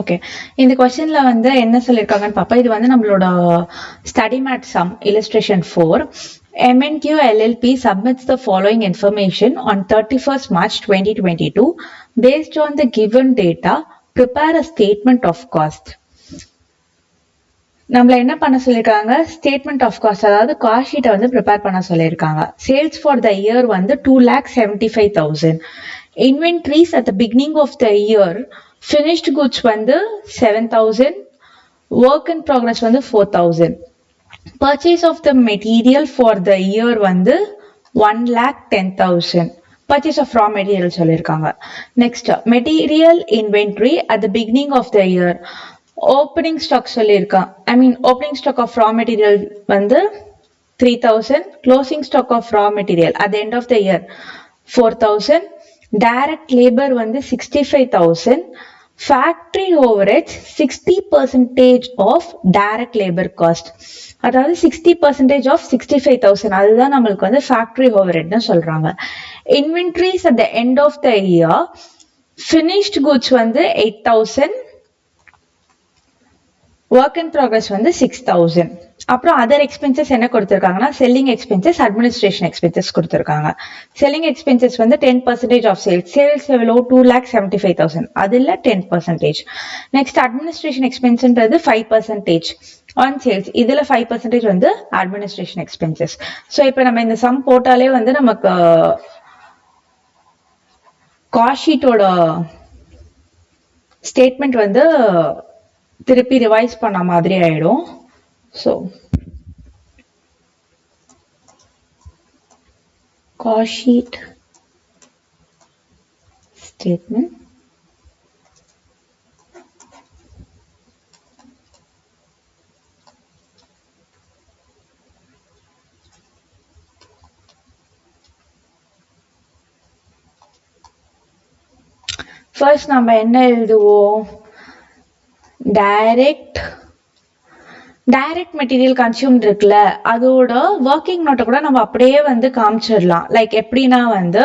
Okay, இந்த கொஸ்டின்ல வந்து என்ன சொல்லியிருக்காங்கன்னு பாப்பா. இது வந்து நம்மளோட study mat sum illustration 4. MNQ LLP submits the following information on 31st March 2022. Based on the given data, prepare a statement of cost. நம்மள என்ன பண்ண சொல்லியிருக்காங்க? ஸ்டேட்மெண்ட் ஆஃப் காஸ்ட், அதாவது காஸ்ட் ஷீட்டை வந்து ப்ரிப்பேர் பண்ண சொல்லியிருக்காங்க. சேல்ஸ் ஃபார் த இயர் வந்து 2,75,000. Inventories at the beginning of the year, finished goods வந்து 7,000, work in progress வந்து 4,000. purchase of the material for the year வந்து 1,10,000. purchase of raw material சொல்லியிருக்காங்க. next, material inventory at the beginning of the year, opening stock சொல்லியிருக்காங்க. opening stock of raw material வந்து 3,000, closing stock of raw material at the end of the year 4,000. direct labor வந்து 65,000. factory overheads 60% of direct labor cost, அதாவது 60% of 65,000. அதுதான் நம்மளுக்கு வந்து factory overheadன்னு சொல்றாங்க. inventories at the end of the year, finished goods வந்து 8,000, work in progress வந்து 6,000. அப்புறம் other expenses என்ன கொடுத்திருக்காங்கன்னா, செல்லிங் எக்ஸ்பென்சஸ், அட்மினிஸ்ட்ரேஷன் எக்ஸ்பென்சஸ் கொடுத்திருக்காங்க. செல்லிங் எக்ஸ்பென்சஸ் வந்து 10% ஆஃப் சேல்ஸ். சேல்ஸ் எவ்வளோ? 2,75,000. அதில் 10%. நெக்ஸ்ட், அட்மினிஸ்ட்ரேஷன் எக்ஸ்பென்ஸ்ன்றது 5% ஆன் சேல்ஸ். இதுல 5% வந்து அட்மினிஸ்ட்ரேஷன் எக்ஸ்பென்சஸ். ஸோ இப்போ நம்ம இந்த சம் போட்டாலே வந்து நமக்கு காஸ்ட் ஷீட்டோட ஸ்டேட்மெண்ட் வந்து திருப்பி ரிவைஸ் பண்ண மாதிரி ஆயிடும். So cost sheet statement, first நம்ம என்ன எழுதுவோம்? டைரக்ட் மெட்டீரியல் கன்சியூம்ட் இருக்குல்ல, அதோட ஒர்க்கிங் நோட்டை கூட நம்ம அப்படியே வந்து காமிச்சிடலாம். லைக் எப்படின்னா வந்து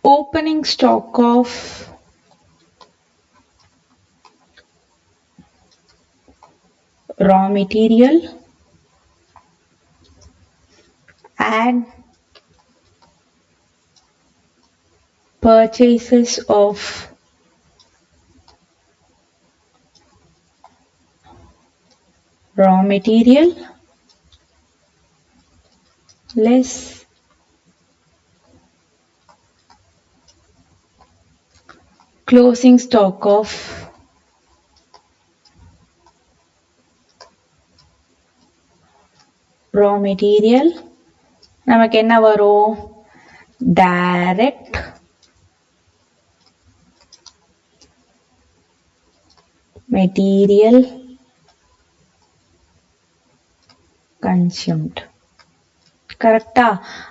opening stock of raw material and purchases of raw material less closing stock of raw material, நமக்கு என்ன வரும்? Direct material consumed. கரெக்டா?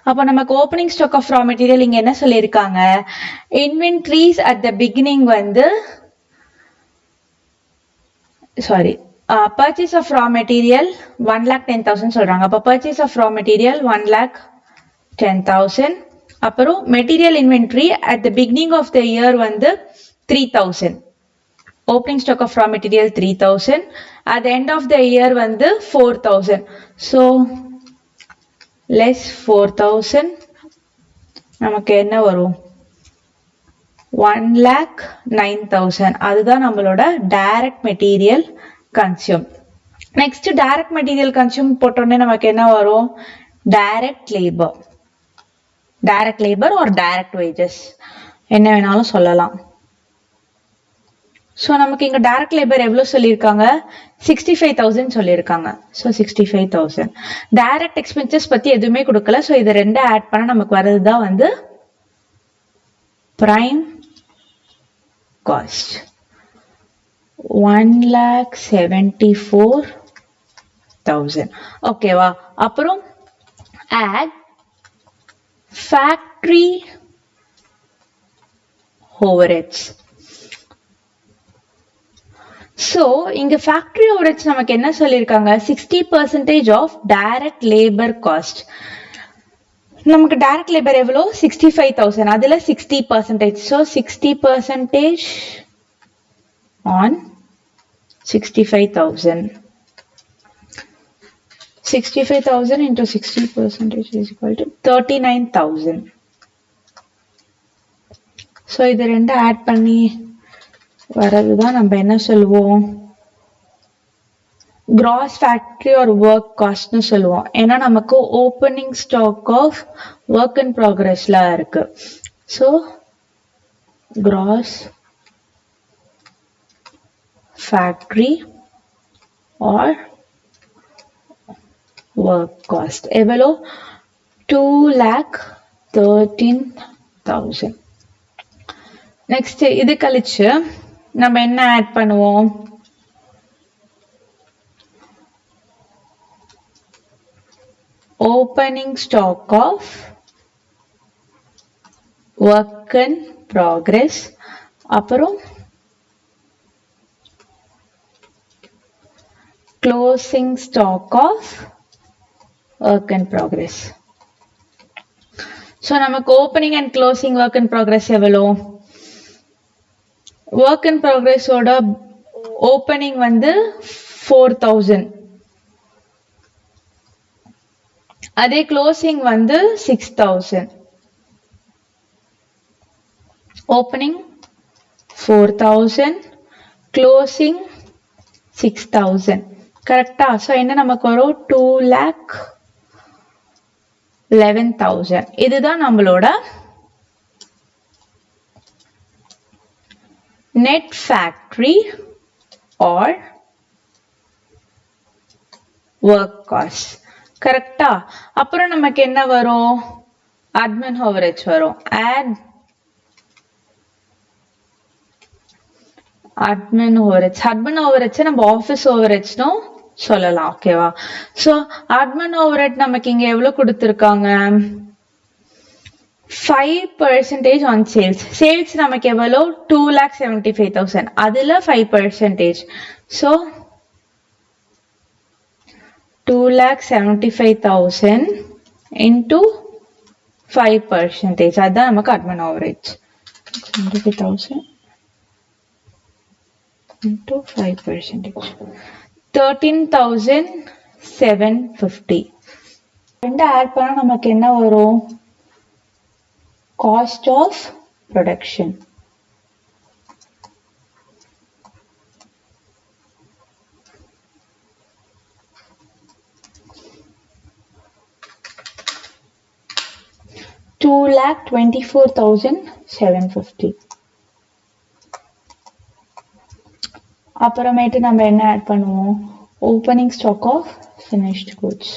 அப்ப நமக்கு opening stock of raw material இங்க என்ன சொல்லியிருக்காங்க? இன்வென்ட்ரிஸ் அட் த பிகினிங் வந்து purchase of raw material 1,10,000 சொல்றாங்க. அப்ப purchase of raw material 1,10,000. அப்புறம் material inventory at the beginning of the year வந்து 3,000. opening stock of raw material 3,000. at the end of the year வந்து 4,000. so less 4,000, நமக்கு என்ன வரும்? 1,09,000. அதுதான் நம்மளோட direct material consume. Next, direct material consume போட்டோன்னே நமக்கு என்ன வரும்? Direct labour or direct wages, என்ன வேணாலும் சொல்லலாம். ஸோ நமக்கு இங்க டைரக்ட் லேபர் எவ்வளவு சொல்லியிருக்காங்க? 65,000 சொல்லியிருக்காங்க. ஸோ 65,000. டைரக்ட் எக்ஸ்பென்சஸ் பத்தி எதுவுமே கொடுக்கல. ஸோ இது ரெண்டு ஆட் பண்ண நமக்கு வர்றதுதான் வந்து பிரைம் காஸ்ட் 1,74,000. ஓகேவா? அப்புறம் add factory overheads. So இங்க factory overheads நமக்கு என்ன சொல்லியிருக்காங்க? 60% of direct labor cost. நமக்கு டைரக்ட் லேபர் எவ்வளோ 65,000 அதுல 60%. So 60% on 65,000. 65,000 into 60% is equal to 39,000. So இது ரெண்டு ஆட் பண்ணி வரதுதான் நம்ம என்ன சொல்லுவோம், gross factory or work cost னு சொல்லுவோம். ஏன்னா நமக்கு opening stock of work in progress ல இருக்கு. So gross factory or work cost எவ்வளோ 2,13,000. நெக்ஸ்ட் இது கழிச்சு நம்ம என்ன ஆட் பண்ணுவோம், opening stock of work in progress அப்புறம் closing stock of work in progress. so நமக்கு opening and closing work in progress எவ்வளோ, work in progress ஓட opening வந்து 4,000, அதே closing வந்து 6,000. opening 4,000 closing 6,000 கரெக்டா. ஸோ என்ன நமக்கு வரும் 2,11,000. இதுதான் நம்மளோட net factory or work cost. கரெக்டா. அப்புறம் நமக்கு என்ன வரும், admin overhead வரும். add admin overheads. admin overheads நம்ம ஆஃபீஸ் ஓவர்ஹெட்ஸ்னும் சொல்லலாம். ஓகேவா. ஸோ admin overhead நமக்கு இங்க எவ்வளவு கொடுத்துருக்காங்க, 5% on sales. sales நமக்கு எவ்வளோ 2,75,000 அதுல 5%. So 2,75,000 into 5%. அதுதான் நமக்கு admin overheads. 75,000 into 5%. 13,750. ரெண்டு ஆட் பண்ணா நமக்கு என்ன வரும், cost of production. $2,24,750. அப்புறமேட்டு நம்ம என்ன ஆட் பண்ணுவோம், opening stock of finished goods.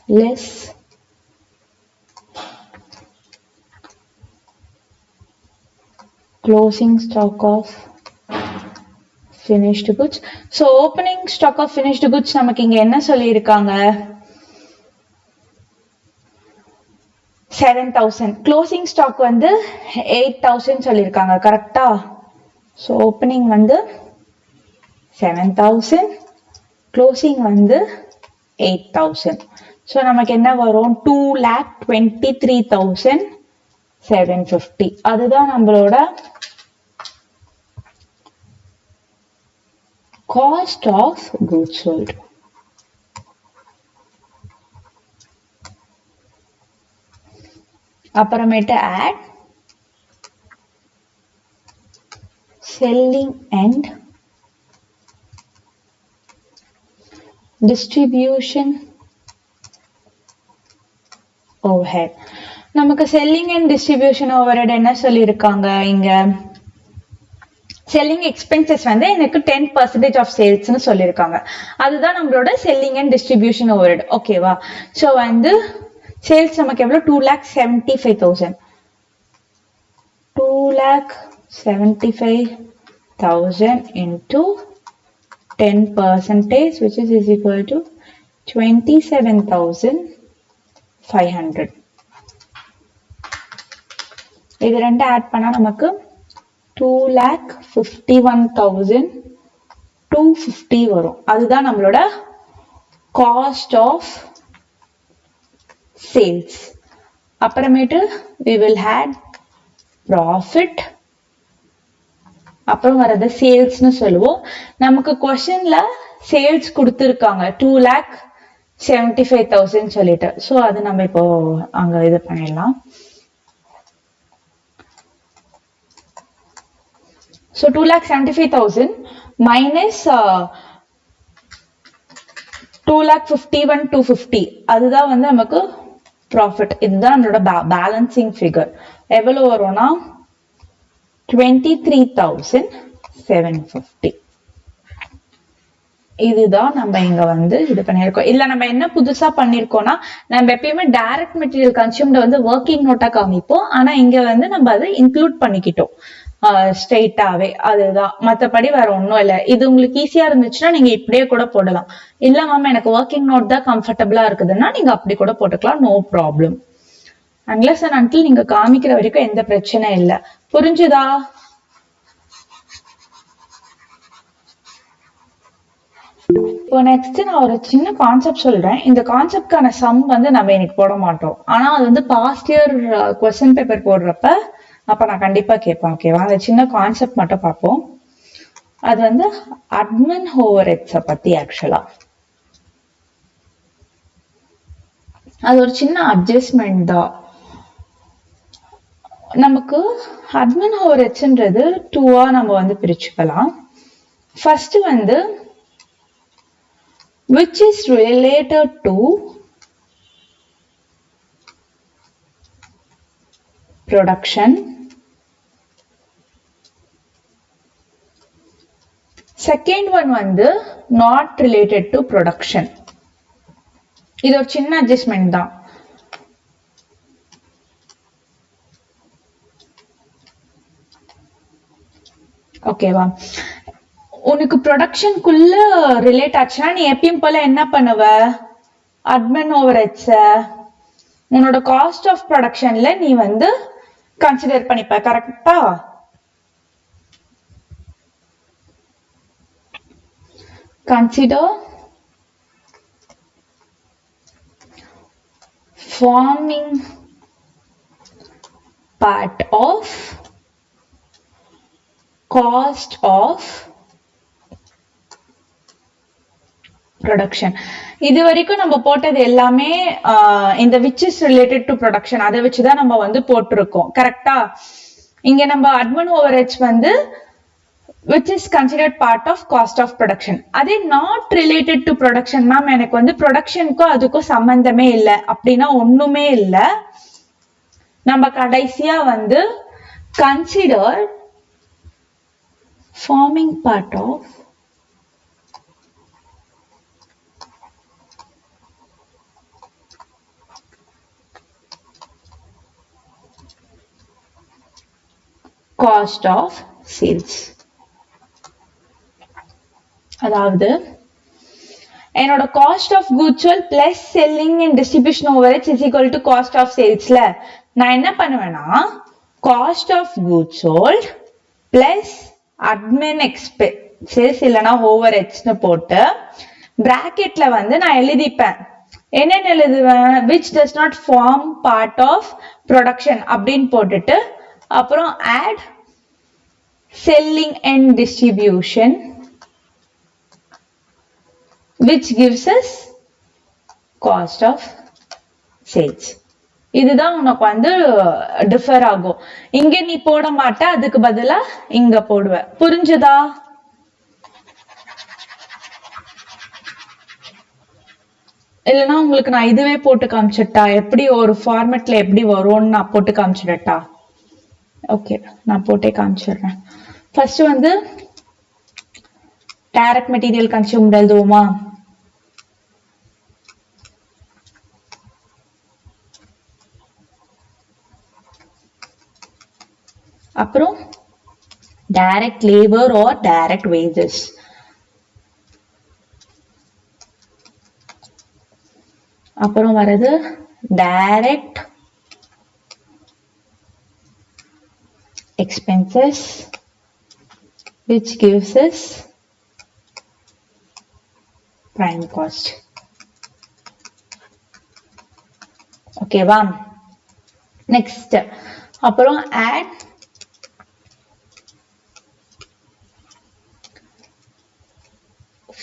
less closing stock of finished goods. so opening stock of finished goods நமக்கு இங்க என்ன சொல்லி இருக்காங்க, 7,000. closing stock வந்து 8,000 சொல்லிருக்காங்க. கரெக்டா. so opening வந்து 7,000 closing வந்து 8,000. so நமக்கு என்ன வரும் 2,23,750. அதுதான் நம்மளோட cost of goods sold. அப்புறமேட்டு add selling and distribution overhead. நமக்கு selling and distribution overhead என்ன சொல்லிருக்காங்க இங்க, selling expenses வந்து எனக்கு 10% of sales னு சொல்லிருக்காங்க. அதுதான் நம்மளோட selling and distribution overhead. ஓகேவா. so வந்து sales நமக்கு எவ்வளவு 2,75,000. 2,75,000 into 10% which is equal to 27,500. இது ரெண்டு ஆட் பண்ணா நமக்கு 2,51,250 வரும். அதுதான் நம்மளோட cost of sales. அப்புறமேட்டு we will add profit. அப்புறம் வரது சேல்ஸ்னு சொல்லுவோம். நமக்கு கொஸ்டின்ல சேல்ஸ் கொடுத்துருக்காங்க 2,75,000 சொல்லிட்டு. ஸோ அது நம்ம இப்போ அங்க இது பண்ணிடலாம். ஸோ 2,75,000 minus 2,51,250 அதுதான் வந்து நமக்கு ப்ராஃபிட். இதுதான் நம்மளோட பேலன்சிங் ஃபிகர். எவ்வளவு வரும்னா 23,750. இதுதான் நம்ம இங்க வந்து இது பண்ணிருக்கோம். இல்ல நம்ம என்ன புதுசா பண்ணிருக்கோம்னா, நம்ம எப்பயுமே டைரக்ட் மெட்டீரியல் கன்சியூம்ட வந்து ஒர்க்கிங் நோட்டா காமிப்போம். ஆனா இங்க வந்து நம்ம அதை இன்க்ளூட் பண்ணிக்கிட்டோம் ஸ்ட்ரெயிட்டாவே. அதுதான், மத்தபடி வேற ஒன்றும் இல்லை. இது உங்களுக்கு ஈஸியா இருந்துச்சுன்னா நீங்க இப்படியே கூட போடலாம். இல்ல மேம் எனக்கு ஒர்க்கிங் நோட் தான் கம்ஃபர்டபுளா இருக்குதுன்னா நீங்க அப்படி கூட போட்டுக்கலாம், no problem. Unless and until நீங்க காமிக்கிற வரைக்கும் எந்த பிரச்சனை இல்லை. புரிஞ்சுதா? இப்போ நெக்ஸ்ட் நான் ஒரு சின்ன கான்செப்ட் சொல்றேன். இந்த கான்செப்ட்கான சம் வந்து நம்ம இன்னைக்கு போட மாட்டோம். ஆனா அது வந்து பாஸ்ட் இயர் கொஸ்டின் பேப்பர் போடுறப்ப அப்ப நான் கண்டிப்பா கேட்பேன். ஓகேவா? அந்த சின்ன கான்செப்ட் மட்டும் பார்ப்போம். அது வந்து அட்மின் ஓவர்ஹெட்ஸ பத்தி. ஆக்சுவலா அது ஒரு சின்ன அட்ஜஸ்ட்மெண்ட் தான். நமக்கு அட்மின் ஓவர்ஹெட்ஸ்ன்றது டூவா நம்ம வந்து பிரிச்சுக்கலாம். ஃபர்ஸ்ட் வந்து which is related to production. Second one வந்து not related to production. இது ஒரு சின்ன அட்ஜஸ்ட்மெண்ட் தான். ஓகேவா? உனக்கு ப்ரொடக்ஷனுக்குள்ள ரிலேட் ஆச்சுன்னா நீ எப்பயும் போல என்ன பண்ணுவ? அட்மின் ஓவர்ஹெட்ஸ உன்னோட காஸ்ட் ஆஃப் ப்ரொடக்ஷன்ல நீ வந்து கன்சிடர் பண்ணிப்ப. கரெக்டா? Consider forming part of cost of production. இது வரைக்கும் நம்ம போட்டது எல்லாமே இந்த which is related to production அதை வச்சுதான் நம்ம வந்து போட்டிருக்கோம். கரெக்டா? இங்க நம்ம admin overheads வந்து which is considered part of cost of production. அதே not related to production ma'am எனக்கு வந்து ப்ரொடக்ஷனுக்கும் அதுக்கும் சம்பந்தமே இல்லை அப்படின்னா ஒண்ணுமே இல்லை. நம்ம கடைசியா வந்து consider forming part of cost of sales. அதாவது என்னோட cost of goods sold plus selling and distribution overheads is equal to cost of சேல்ஸ்ல நான் என்ன பண்ணுவேன்னா cost of goods sold plus admin expenses இல்லைன்னா ஓவர்ஹெட்ஸ்னு போட்டு பிராக்கெட்ல வந்து நான் எழுதிப்பேன். என்னென்ன எழுதுவேன்? which does not form part of production அப்படின்னு போட்டுட்டு அப்புறம் add selling and distribution which gives us cost of sales. இதுதான் உனக்கு வந்து டிஃபர் ஆகும். இங்க நீ போட மாட்ட, அதுக்கு பதிலா இங்க போடுவ. புரிஞ்சுதா? இல்லைன்னா உங்களுக்கு நான் இதுவே போட்டு காமிச்சிட்டா? எப்படி ஒரு ஃபார்மேட்ல எப்படி வரும்னு நான் போட்டு காமிச்சிடட்டா? ஓகே, நான் போட்டே காமிச்சிடுறேன். ஃபர்ஸ்ட் வந்து டைரக்ட் மெட்டீரியல் கன்சியூம்ட் எழுதுவோமா? அப்புறம் direct labour or direct wages. அப்புறம் வரது direct expenses which gives us prime cost. Okay வா? Next அப்புறம் add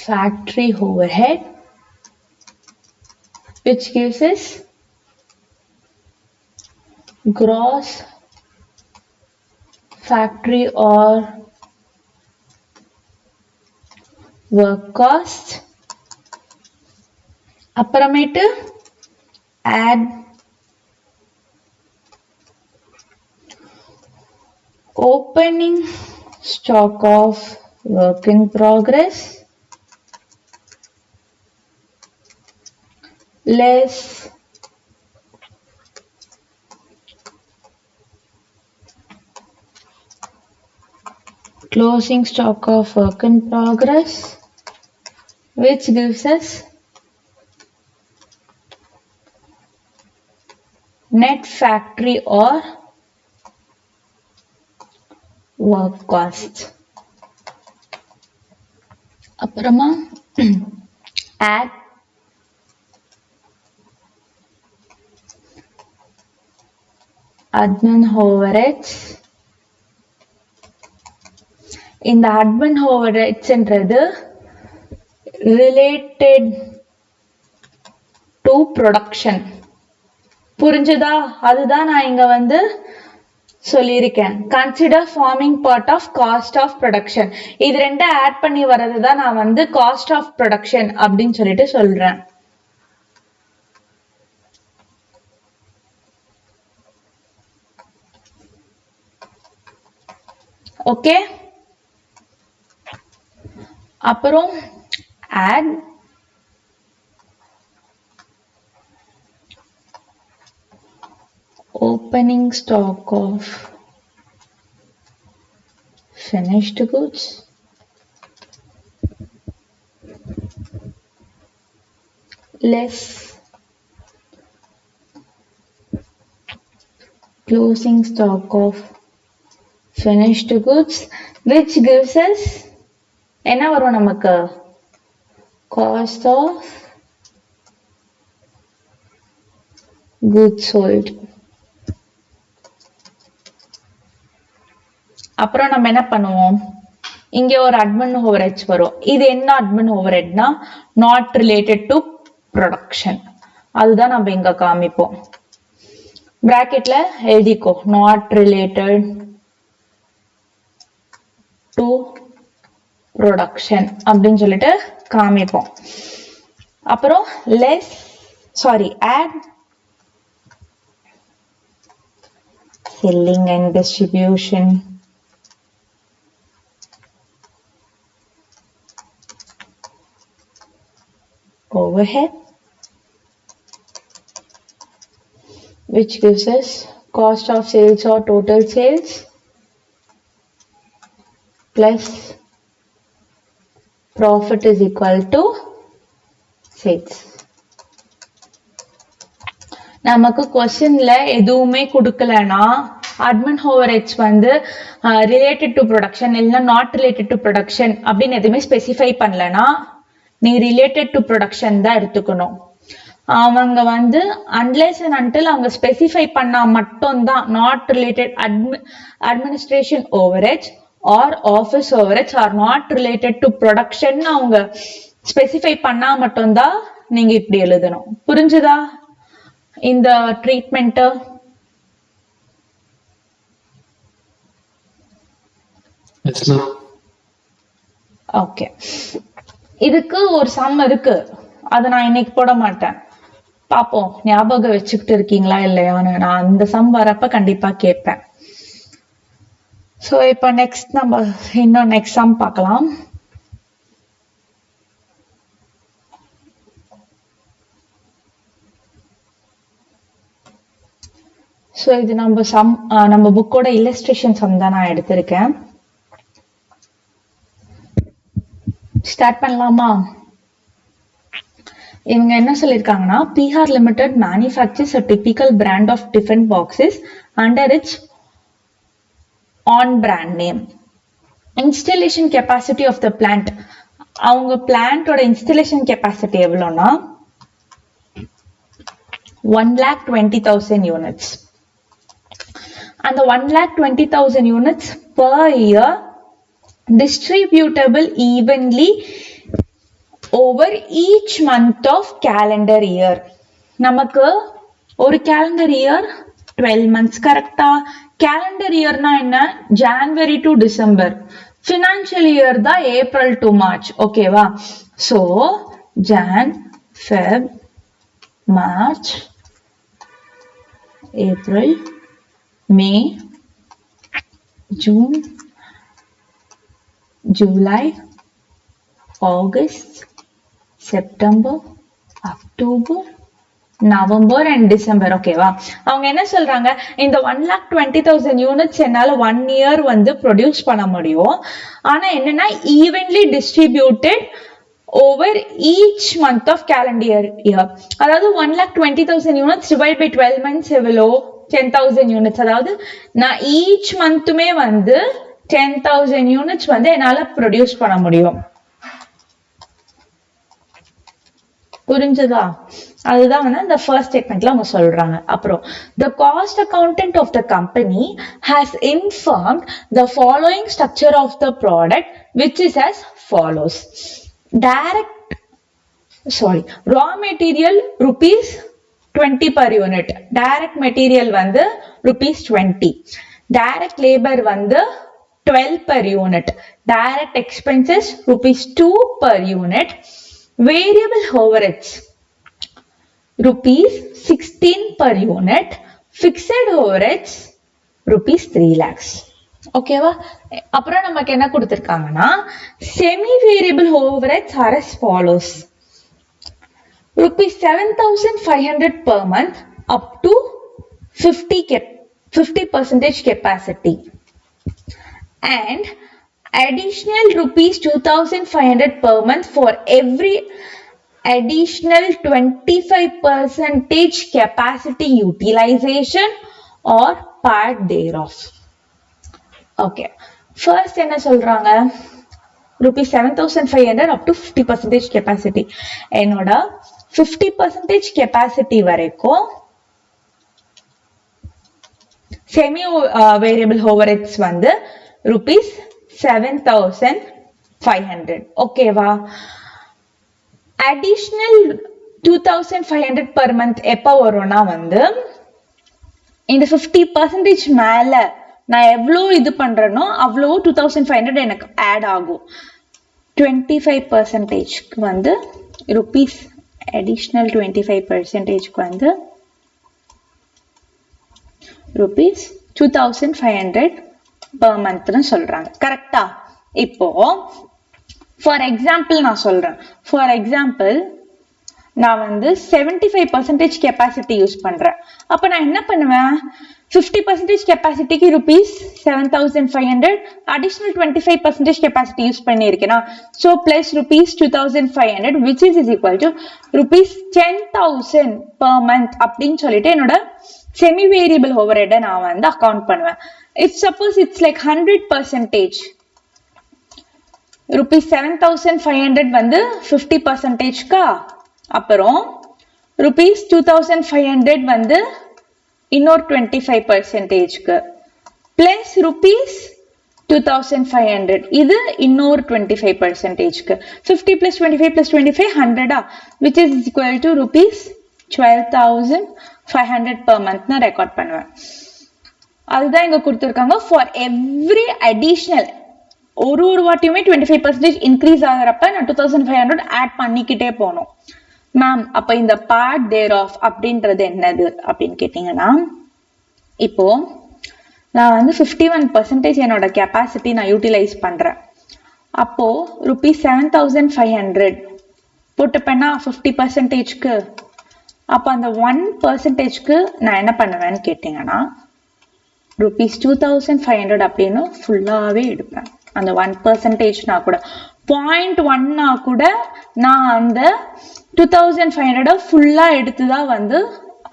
factory overhead which gives us gross factory or work cost. அப்புறமேட்டு add opening stock of work in progress less closing stock of work in progress which gives us net factory or work cost. அப்புறமா add admin overheads. இந்த admin overheads என்றது related to production. புரிஞ்சுதா? அதுதான் நான் இங்க வந்து சொல்லியிருக்கேன். Consider forming part of cost of production. இது ரெண்டை ஆட் பண்ணி வரதுதான் நான் வந்து cost of production அப்படின்னு சொல்லிட்டு சொல்றேன். ஓகே, அப்புறம் add opening stock of finished goods less closing stock of finished goods which gives us என்ன வரும் நமக்கு? cost of goods sold. அப்புறம் நம்ம என்ன பண்ணுவோம்? இங்க ஒரு admin overheads வரும். இது என்ன admin overheadனா not related to production. அதுதான் நம்ம இங்க காமிப்போம். bracketல எழுதிக்கோ not related to production அப்படின்னு சொல்லிட்டு காமிப்போம். அப்புறம் add selling and distribution overhead which gives us cost of sales or total sales plus profit is equal to sales. நமக்கு क्वेश्चनல எதுவுமே கொடுக்கலனா admin overheads வந்து related to production இல்ல not related to production அப்படின்னு எதுவுமே ஸ்பெசிஃபை பண்ணலனா நீ related to production தான் எடுத்துக்கணும். அவங்க வந்து unless and until அவங்க ஸ்பெசிஃபை பண்ணா மட்டும்தான் not related administration overheads or office overheads are not related to production அவங்க ஸ்பெசிஃபை பண்ணா மட்டும்தான் நீங்க இப்படி எழுதணும். புரிஞ்சுதா இந்த ட்ரீட்மெண்ட்? ஓகே, இதுக்கு ஒரு சம் இருக்கு, அதை நான் இன்னைக்கு போட மாட்டேன். பாப்போம் ஞாபகம் வச்சுக்கிட்டு இருக்கீங்களா இல்லையான்னு. நான் அந்த சம் வரப்ப கண்டிப்பா கேட்பேன். ஸோ இப்போ நம்ம இன்னும் நெக்ஸ்ட் சம் பார்க்கலாம். ஸோ இது நம்ம புக்கோட இல்லஸ்ட்ரேஷன் சம் தான் நான் எடுத்திருக்கேன். ஸ்டார்ட் பண்ணலாமா? இவங்க என்ன சொல்லியிருக்காங்கன்னா, PR Limited manufactures a typical brand of tiffin boxes under its on brand name. Installation capacity of the plant, அவங்க பிளான்ட்டோட இன்ஸ்டலேஷன் கெப்பாசிட்டி எவ்வளோனா 1,20,000 units. And the 1,20,000 units per year distributable evenly over each month of calendar year. நமக்கு ஒரு calendar year 12 months கரெக்டா? calendar yearனா என்ன? January to December. financial year தான் April to March. ஓகேவா? so Jan, Feb, March, April, May, June, July, August, September, October, November and December. ஓகேவா? அவங்க என்ன சொல்றாங்க, இந்த 1,20,000 units என்னால 1 year வந்து ப்ரொடியூஸ் பண்ண முடியும். ஆனா என்னன்னா evenly distributed over each month of calendar year. அதாவது 1,20,000 units divided by 12 months எவ்வளோ? 10,000 units. அதாவது நான் each monthமே வந்து 10,000 units வந்து என்னால ப்ரொடியூஸ் பண்ண முடியும். புரிஞ்சதா? அதுதான் வந்து இந்த ஃபர்ஸ்ட் ஸ்டேட்மெண்ட்ல அவங்க சொல்றாங்க. அப்புறம் the cost accountant of the company has informed the following structure of the product which is as follows. raw material rupees 20 per unit. direct material வந்து rupees 20. direct labor வந்து 12 per unit. direct expenses rupees 2 per unit. variable overheads rupees 16 per unit. fixed overheads rupees 3 lakhs. ஓகேவா? அப்புறம் நமக்கு என்ன கொடுத்திருக்காங்கன்னா semi variable overheads are as follows. rupees 7,500 per month up to 50% capacity and additional rupees 2,500 per month for every additional 25% capacity utilization or part thereof. Okay, first என்ன சொல்றாங்க, rupees 7,500 up to 50% capacity. என்னோட 50% capacity வரைக்கும் semi variable overheads வந்து rupees 7,500. ஓகேவா? additional 2,500 per month எப்ப வரும்னா வந்து இந்த 50% மேல நான் எவ்வளோ இது பண்றேனோ அவ்வளோ 2,500 எனக்கு ஆட் ஆகும். 25% வந்து rupees additional 25% வந்து rupees 2,500 per month னு சொல்றாங்க. கரெக்டா? இப்போ ஃபார் எக்ஸாம்பிள் நான் சொல்றேன். ஃபார் எக்ஸாம்பிள் நான் வந்து 75% கெப்பாசிட்டி யூஸ் பண்றேன். அப்ப நான் என்ன பண்ணுவேன், 50% கெப்பாசிட்டிக்கு rupees 7,500 additional 25% கெப்பாசிட்டி யூஸ் பண்ணியிருக்கேனா, so plus rupees 2,500 which is equal to rupees 10,000 per month அப்படின்னு சொல்லிட்டு என்னோட செமி வேரியபிள் ஓவர்ஹெட் நான் வந்து அக்கவுண்ட் பண்ணுவேன். If suppose it's like 100%, rupees 7,500 வந்து 50%கா, அப்புறம் rupees 2,500 வந்து இன்னொரு 25%க்கு plus rupees 2,500 இது இன்னொரு 25%க்கு 50 plus 25 plus 25 100 which is equal to rupees 12,500 per month நான் ரெக்கார்ட் பண்ணுவேன். அதுதான் இங்க கொடுத்திருக்காங்க. ஃபார் எவ்ரி அடிஷனல் ஒரு வாட்டியுமே 25% இன்க்ரீஸ் ஆகிறப்ப நான் 2,500 ஆட் பண்ணிக்கிட்டே போனோம். மேம் அப்ப இந்த பார்ட் தேர் ஆஃப் அப்படின்றது என்னது அப்படின்னு கேட்டீங்கன்னா, இப்போ நான் வந்து 51% என்னோட கெப்பாசிட்டி நான் யூட்டிலைஸ் பண்றேன். அப்போ rupees 7,500 போட்டுப்பேன்னா 50%க்கு, அப்போ அந்த 1%க்கு நான் என்ன பண்ணுவேன்னு கேட்டீங்கன்னா rupees 2,500 அப்படின்னு ஃபுல்லாவே எடுப்பேன். அந்த 1%னா கூட 0.1னா கூட நான் அந்த 2,500 ஃபுல்லா எடுத்துதான் வந்து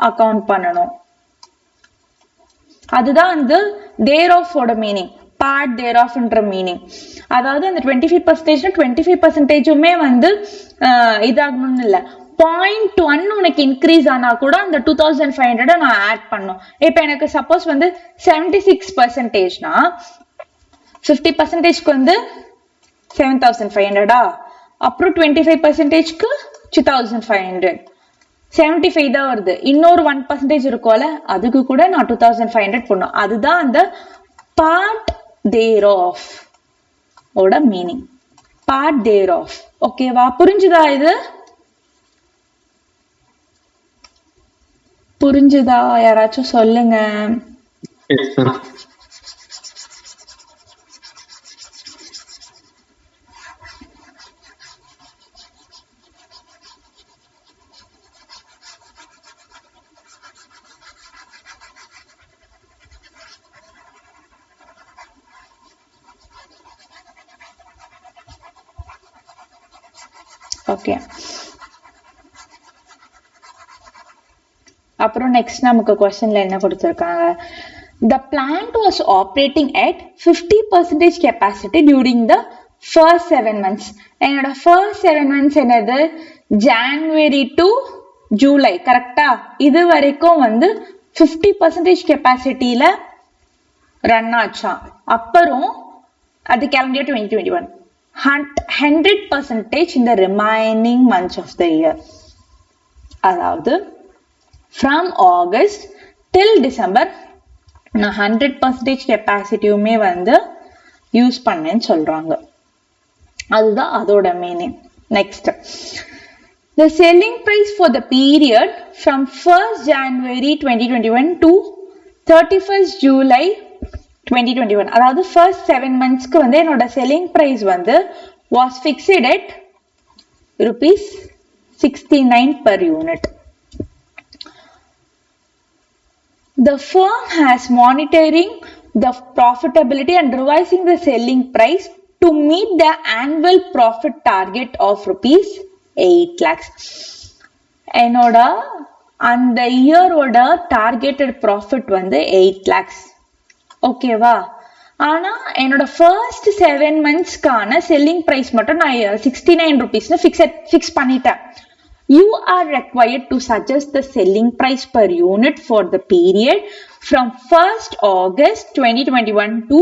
அக்கவுண்ட் பண்ணணும். அதுதான் வந்து தேர் ஆஃப் ஓட மீனிங். பார்ட் தேர் ஆஃப்ன்ற மீனிங். அதாவது அந்த 25% 25%மே வந்து இதாகணும்னு இல்லை. 0.1 உனக்கு இன்க்ரீஸ் ஆனா கூட அந்த 2500 நான் ஆட் பண்ணும். இப்ப எனக்கு சப்போஸ் வந்து 76%னா 50%க்கு வந்து 7500, அப்புறம் 25%க்கு 2500, 75 தான் வருது. இன்னொரு 1% இருக்கும்ல, அதுக்கு கூட நான் 2500 போடணும். அதுதான் அந்த பார்ட் தேர் ஆஃப் ஓட மீனிங். Part thereof. ஓகேவா? புரிஞ்சுதா? இது புரிஞ்சுதா? யாராச்சும் சொல்லுங்க. ஓகே. அப்புறம் நெக்ஸ்ட் நமக்கு क्वेश्चनல என்ன கொடுத்திருக்காங்க? The plant was operating at 50% capacity during the first 7 months. என்னோட first 7 months என்னது? January to July. கரெக்டா? இது வரைக்கும் வந்து 50% கெப்பாசிட்டியில ரன் ஆச்சா. அப்புறம் அது calendar 2021 100% in the remaining months of the year. அதாவது from August till December நான் 100% கெப்பாசிட்டியுமே வந்து யூஸ் பண்ணேன்னு சொல்றாங்க. அதுதான் அதோட meaning. Next, the selling price for the period from 1st January 2021 to 31st July 2021, அதாவது first 7 monthsக்கு வந்து என்னோட selling price வந்து was fixed at rupees 69 per unit. The firm has monitoring the profitability and revising the selling price to meet the annual profit target of rupees 8 lakhs. என்னோட அந்த இயரோட targeted profit வந்து 8 lakhs. ஓகேவா? ஆனா என்னோட first 7 monthsக்கான selling price மட்டும் நான் 69 rupeesனு fix பண்ணிட்டேன். You are required to suggest the selling price per unit for the period from 1st August 2021 to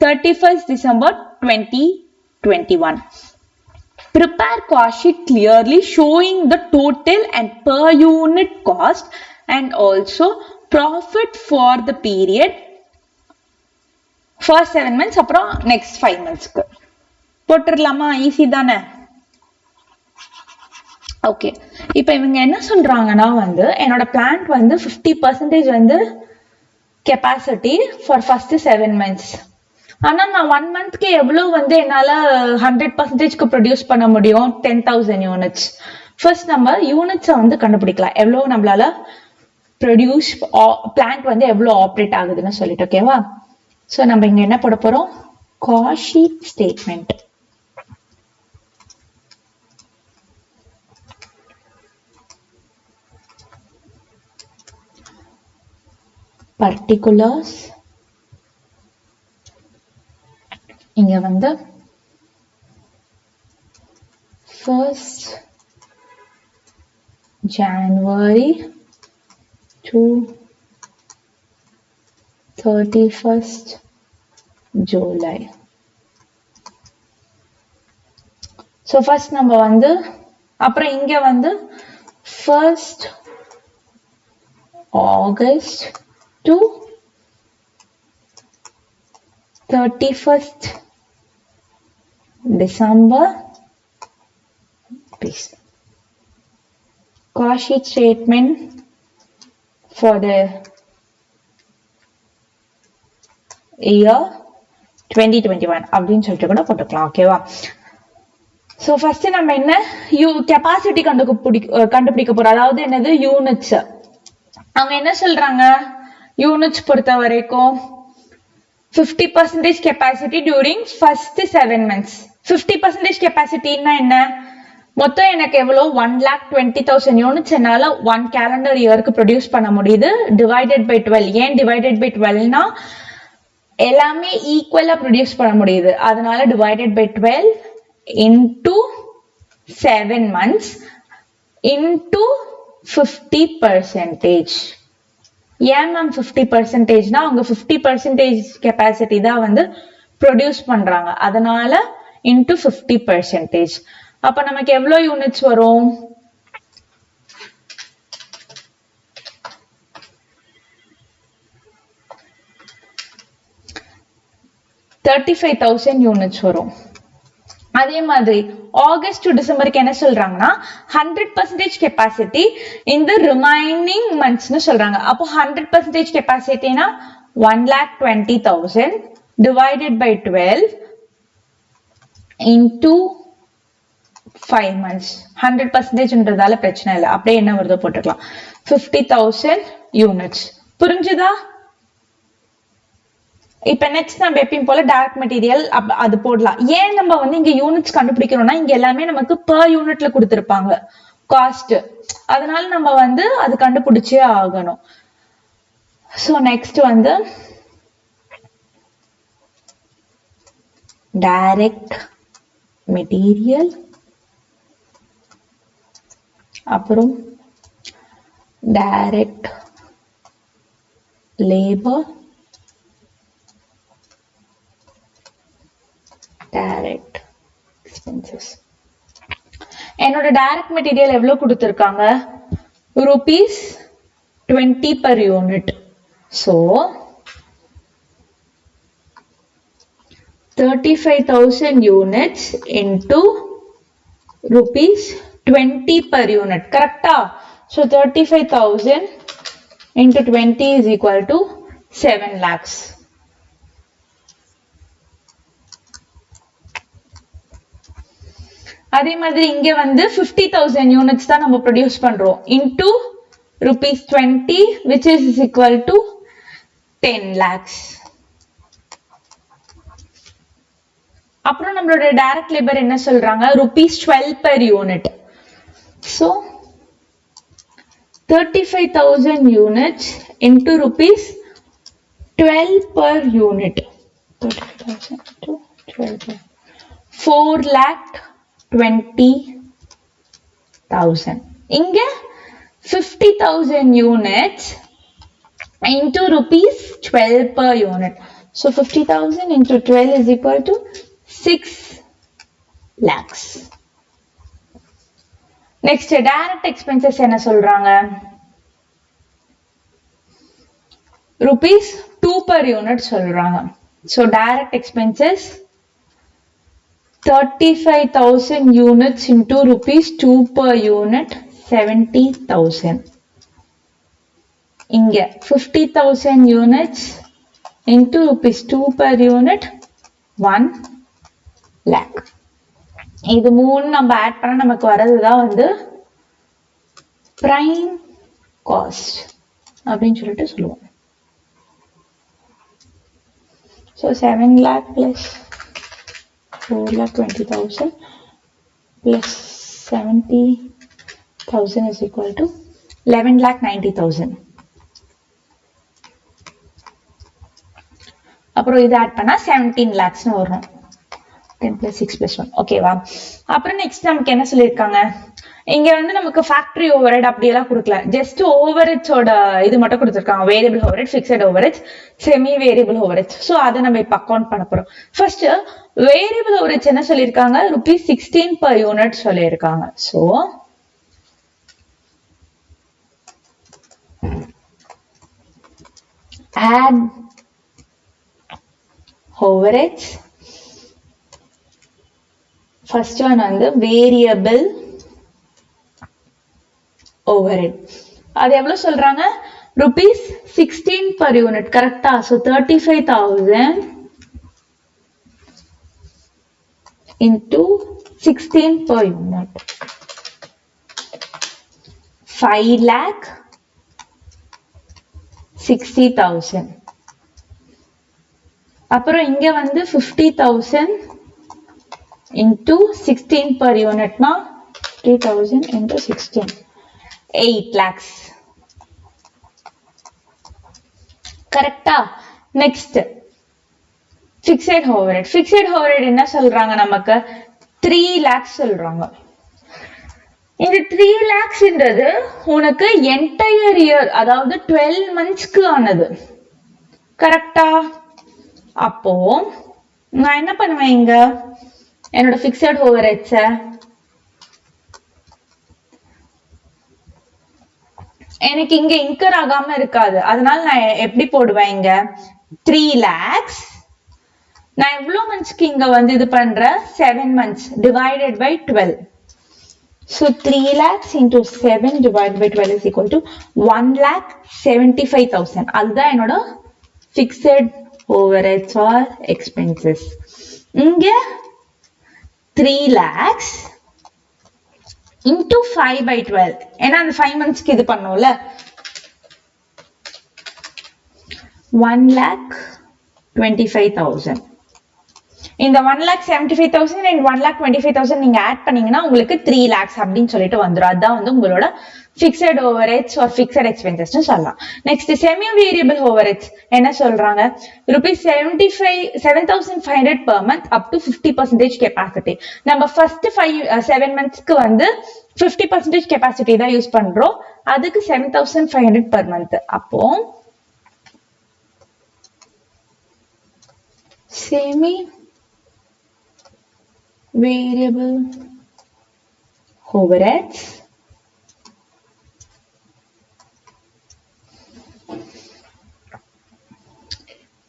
31st December 2021. Prepare cost sheet clearly showing the total and per unit cost and also profit for the period first 7 months அப்புறம் next 5 monthsக்கு போட்டுடலாமா? Easy தானே? Okay. இப்போ இவங்க என்ன சொல்றாங்கன்னா வந்து என்னோட plant வந்து 50% வந்து கெப்பாசிட்டி ஃபார் ஃபர்ஸ்ட் 7 months. ஆனா நான் 1 monthக்கு எவ்வளவு வந்து என்னால 100%க்கு ப்ரொடியூஸ் பண்ண முடியும்? 10,000 units. ஃபர்ஸ்ட் நம்ம யூனிட்ஸை வந்து கண்டுபிடிக்கலாம். எவ்வளவு நம்மளால ப்ரொடியூஸ் பிளான்ட் வந்து எவ்வளவு ஆப்ரேட் ஆகுதுன்னு சொல்லிட்டு. ஓகேவா? ஸோ நம்ம இங்க என்ன போட போறோம்? Cost sheet statement. particulars இங்க வந்து first January to 31st July. so first நம்ம வந்து அப்புறம் இங்க வந்து first August to 31st December. Please. Cost sheet statement for the year 2021 அப்படின்னு சொல்லிட்டு கூட போட்டுக்கலாம். ஓகேவா? ஸோ ஃபர்ஸ்ட் நம்ம என்ன கெப்பாசிட்டி கண்டுபிடிக்க போறோம். அதாவது என்னது? யூனிட்ஸ். அவங்க என்ன சொல்றாங்க? யூனிட்ஸ் பொறுத்த வரைக்கும் 50% கெப்பாசிட்டி டியூரிங் ஃபர்ஸ்ட் 7 months. 50% கெப்பாசிட்டின்னா என்ன? மொத்தம் எனக்கு எவ்வளவு? 1,20,000 யூனிட்ஸ் என்னால 1 calendar yearக்கு ப்ரொடியூஸ் பண்ண முடியுது. Divided by 12. ஏன் டிவைடட் பை 12னா எல்லாமே ஈக்குவலா ப்ரொடியூஸ் பண்ண முடியுது, அதனால divided by 12 into 7 months into 50%. ஏன் மேம் 50%னா அவங்க 50% கெப்பாசிட்டி தான் வந்து ப்ரொடியூஸ் பண்றாங்க, அதனால into 50%. அப்ப நமக்கு எவ்வளவு யூனிட்ஸ் வரும்? 35,000 யூனிட்ஸ் வரும். அதே மாதிரி ஆகஸ்ட் டு டிசம்பருக்கு என்ன சொல்றாங்கன்னா 100% கெப்பாசிட்டி இந்த ரிமைனிங் மந்த்ஸ்னு சொல்றாங்க. அப்போ 100% கெப்பாசிட்டினா 1,20,000 டிவைடட் பை 12 into 5 months. 100%ன்றதால பிரச்சனை இல்லை, அப்படியே என்ன வருதோ போட்டுக்கலாம். 50,000 யூனிட்ஸ். புரிஞ்சுதா? இப்ப நெக்ஸ்ட் நம்ம எப்பயும் போல டைரக்ட் மெட்டீரியல் அது போடலாம். ஏன் நம்ம வந்து இங்க யூனிட்ஸ் கண்டுபிடிக்கிறோம்னா இங்க எல்லாமே நமக்கு பெர் யூனிட்ல கொடுத்திருப்பாங்க காஸ்ட், அதனால நம்ம வந்து அது கண்டுபிடிச்சே ஆகணும். சோ நெக்ஸ்ட் வந்து டைரக்ட் மெட்டீரியல், அப்புறம் டைரக்ட் லேபர், direct expenses. என்னோட டைரக்ட் மெட்டீரியல் எவ்வளவு கொடுத்திருக்காங்க? rupees 20 per unit. So 35,000 units into rupees 20 per unit. Correcta? So 35,000 into 20 is equal to 7 lakhs. அதே மாதிரி இங்க வந்து 50,000 யூனிட்ஸ் தான் நம்ம ப்ரொடியூஸ் பண்றோம் into rupees 20 which is equal to 10 lakhs. அப்புறம் நம்மளோட டைரக்ட் லேபர் என்ன சொல்றாங்க? rupees 12 per unit. So 35,000 units into rupees 12 per unit. 35,000 to 12. 4,20,000. இங்க 50,000 units into rupees 12 per unit. So 50,000 into 12 is equal to 6 lakhs. Next, direct expenses என்ன சொல்றாங்க? rupees 2 per unit சொல்றாங்க. So direct expenses 35,000 units into rupees 2 per unit 70,000. இங்க 50,000 units into rupees 2 per unit 1 lakh. இது மூணு நம்ம add பண்ண நமக்கு வரதுதான் வந்து prime cost அப்படின்னு சொல்லிட்டு சொல்லுவோம். So 7 lakh plus 4,20,000 plus 70,000 is equal to 11,90,000. அப்புறம் இது ஆட் பண்ணா 17 lakhs வரும். 10 plus 6 plus 1. ஓகேவா? அப்புறம் நெக்ஸ்ட் நமக்கு என்ன சொல்லியிருக்காங்க? இங்க வந்து நமக்கு ஃபேக்டரி ஓவர்ஹெட் அப்படியெல்லாம் கொடுக்கல, ஜஸ்ட் ஓவர்ஹெட்ஸோட இது மட்டும் கொடுத்துருக்காங்க. Variable overhead, fixed overhead, semi variable overhead. So அதை நம்ம இப்போ அக்கௌண்ட் பண்ண போறோம். ஃபர்ஸ்ட் வேரியபிள் ஓவர்ஹெட் என்ன சொல்லியிருக்காங்க? rupees 16 per unit சொல்லியிருக்காங்க. So add overheads. First one வந்து variable overhead. அது எவ்வளவு சொல்றாங்க? rupees 16 per unit. கரெக்டா? So 35,000 into 16 per unit. 5,60,000. அப்புறம் இங்க வந்து 50,000 into 16 per unit na 50,000 into 16 8 lakhs. Correcta? Next fixed overhead. Fixed overhead என்ன சொல்றாங்க நமக்கு 3 lakhs சொல்றாங்க. இந்த 3 lakhsன்றது உனக்கு என்டையர் இயர் அதாவது 12 monthsக்கு ஆனது. கரெக்டா? அப்போ நான் என்ன பண்ணுவேன் இங்க என்னோட ஃபிக்ஸட் ஓவர்ஹெட்ஸ எனக்கு இங்க இன்கர் ஆகாம இருக்காது. அதனால நான் எப்படி போடுவேன் இங்க 3 lakhs. நான் எவ்வளவு மந்த்ஸ்க்கு இங்க வந்து இது பண்றேன் 7 months divided by 12. So 3 lakhs into 7 divided by 12 is equal to 1,75,000. அதுதான் என்னோட fixed overheads or expenses. இங்க 3 lakhs into 5 by 12. ஏன்னா அந்த 5 monthsக்கு இது பண்ணோம்ல 1,25,000. இந்த 1,75,000 and 1,25,000 நீங்க ஆட் பண்ணீங்கன்னா உங்களுக்கு 3 lakhs அப்படின்னு சொல்லிட்டு வந்துரும். அதான் வந்து உங்களோட fixed overheads or fixed expenses னு சொல்லலாம். நெக்ஸ்ட் செமி வேரியபிள் overheads என்ன சொல்றாங்க rupees 7,500 per month up to 50% capacity. நம்ம ஃபர்ஸ்ட் 7 monthsக்கு வந்து 50% capacity தான் யூஸ் பண்றோம். அதுக்கு 7,500 per month. அப்போ semi variable overheads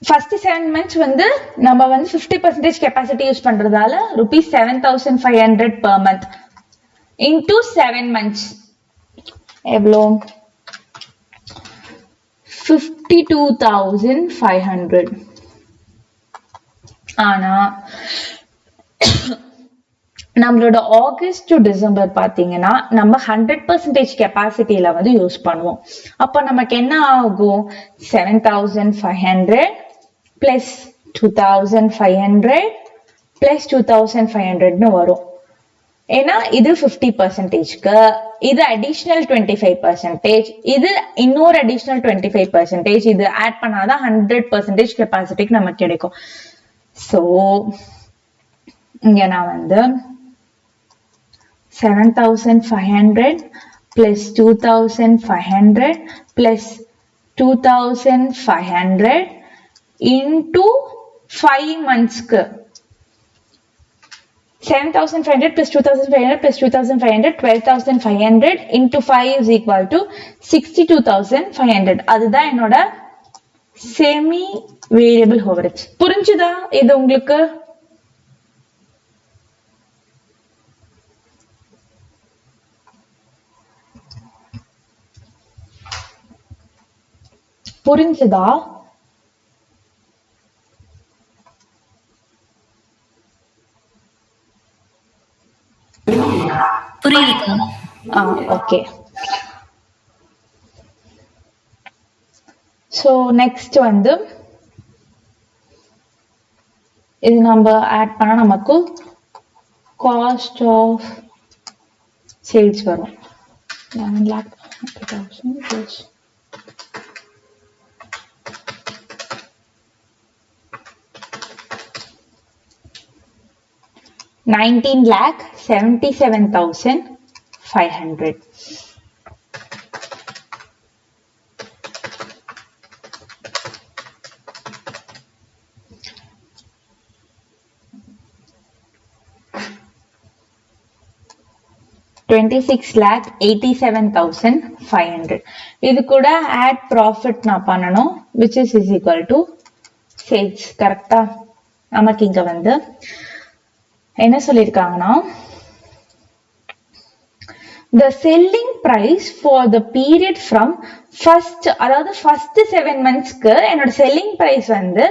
first 7 months வந்து நம்ம வந்து 50% capacity use பண்றதால rupees 7,500 per month into 7 months எவ்வளோ 52,500. ஆனா நம்மளோட ஆகஸ்ட் டு டிசம்பர் பாத்தீங்கன்னா நம்ம 100% கெப்பாசிட்டியில வந்து யூஸ் பண்ணுவோம். அப்ப நமக்கு என்ன ஆகும் 7,500 பிளஸ் 2,500 பிளஸ் 2,500ன்னு வரும். ஏன்னா இது 50%க்கு இது அடிஷனல் 25%, இது இன்னொரு அடிஷனல் 25%, இது ஆட் பண்ணாதான் 100% கெப்பாசிட்டிக்கு நமக்கு கிடைக்கும். சோ இங்க நான் வந்து 7,500 plus 2,500 plus 2,500 into 5 months. 7,500 plus 2,500 plus 2,500 12,500 into 5 is equal to 62,500. அதுதான் என்னோட semi variable overheads. புரிஞ்சுதா இது உங்களுக்கு? புரிஞ்சுதா? புரியுது. ஓகே. சோ நெக்ஸ்ட் வந்து இது நம்ம ஆட் பண்ணா நமக்கு காஸ்ட் ஆஃப் சேல்ஸ் வரும் 9,50,000 plus 19,77,500. $26,87,500. இது கூட add profit நான் பண்ணணும் which is equal to sales. கரெக்டா? நமக்கு இங்க வந்து என்ன சொல்லிருக்காங்கன்னா the selling price for the period from அதாவது first 7 monthsக்கு என்னோட selling price வந்து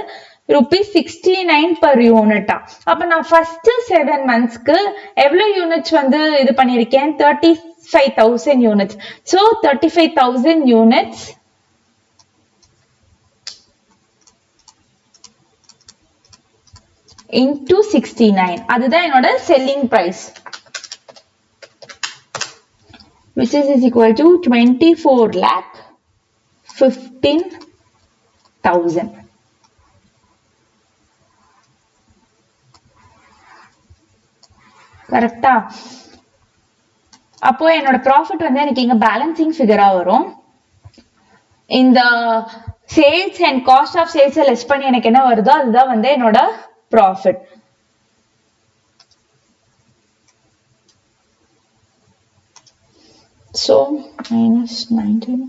rupees 69 per unit. அப்ப நான் first 7 monthsக்கு எவ்வளவு units வந்து இது பண்ணிருக்கேன் 35,000 units. So 35,000 units into 69. அதுதான் என்னோட selling price which is equal to 24,15,000. கரெக்டா? அப்போ என்னோட ப்ராஃபிட் வந்து எனக்கு இங்க பேலன்சிங் ஃபிகரா வரும். இந்த sales and cost of sales less பண்ணி எனக்கு என்ன வருதோ அதுதான் வந்து என்னோட ப்ராஃபிட். So minus 19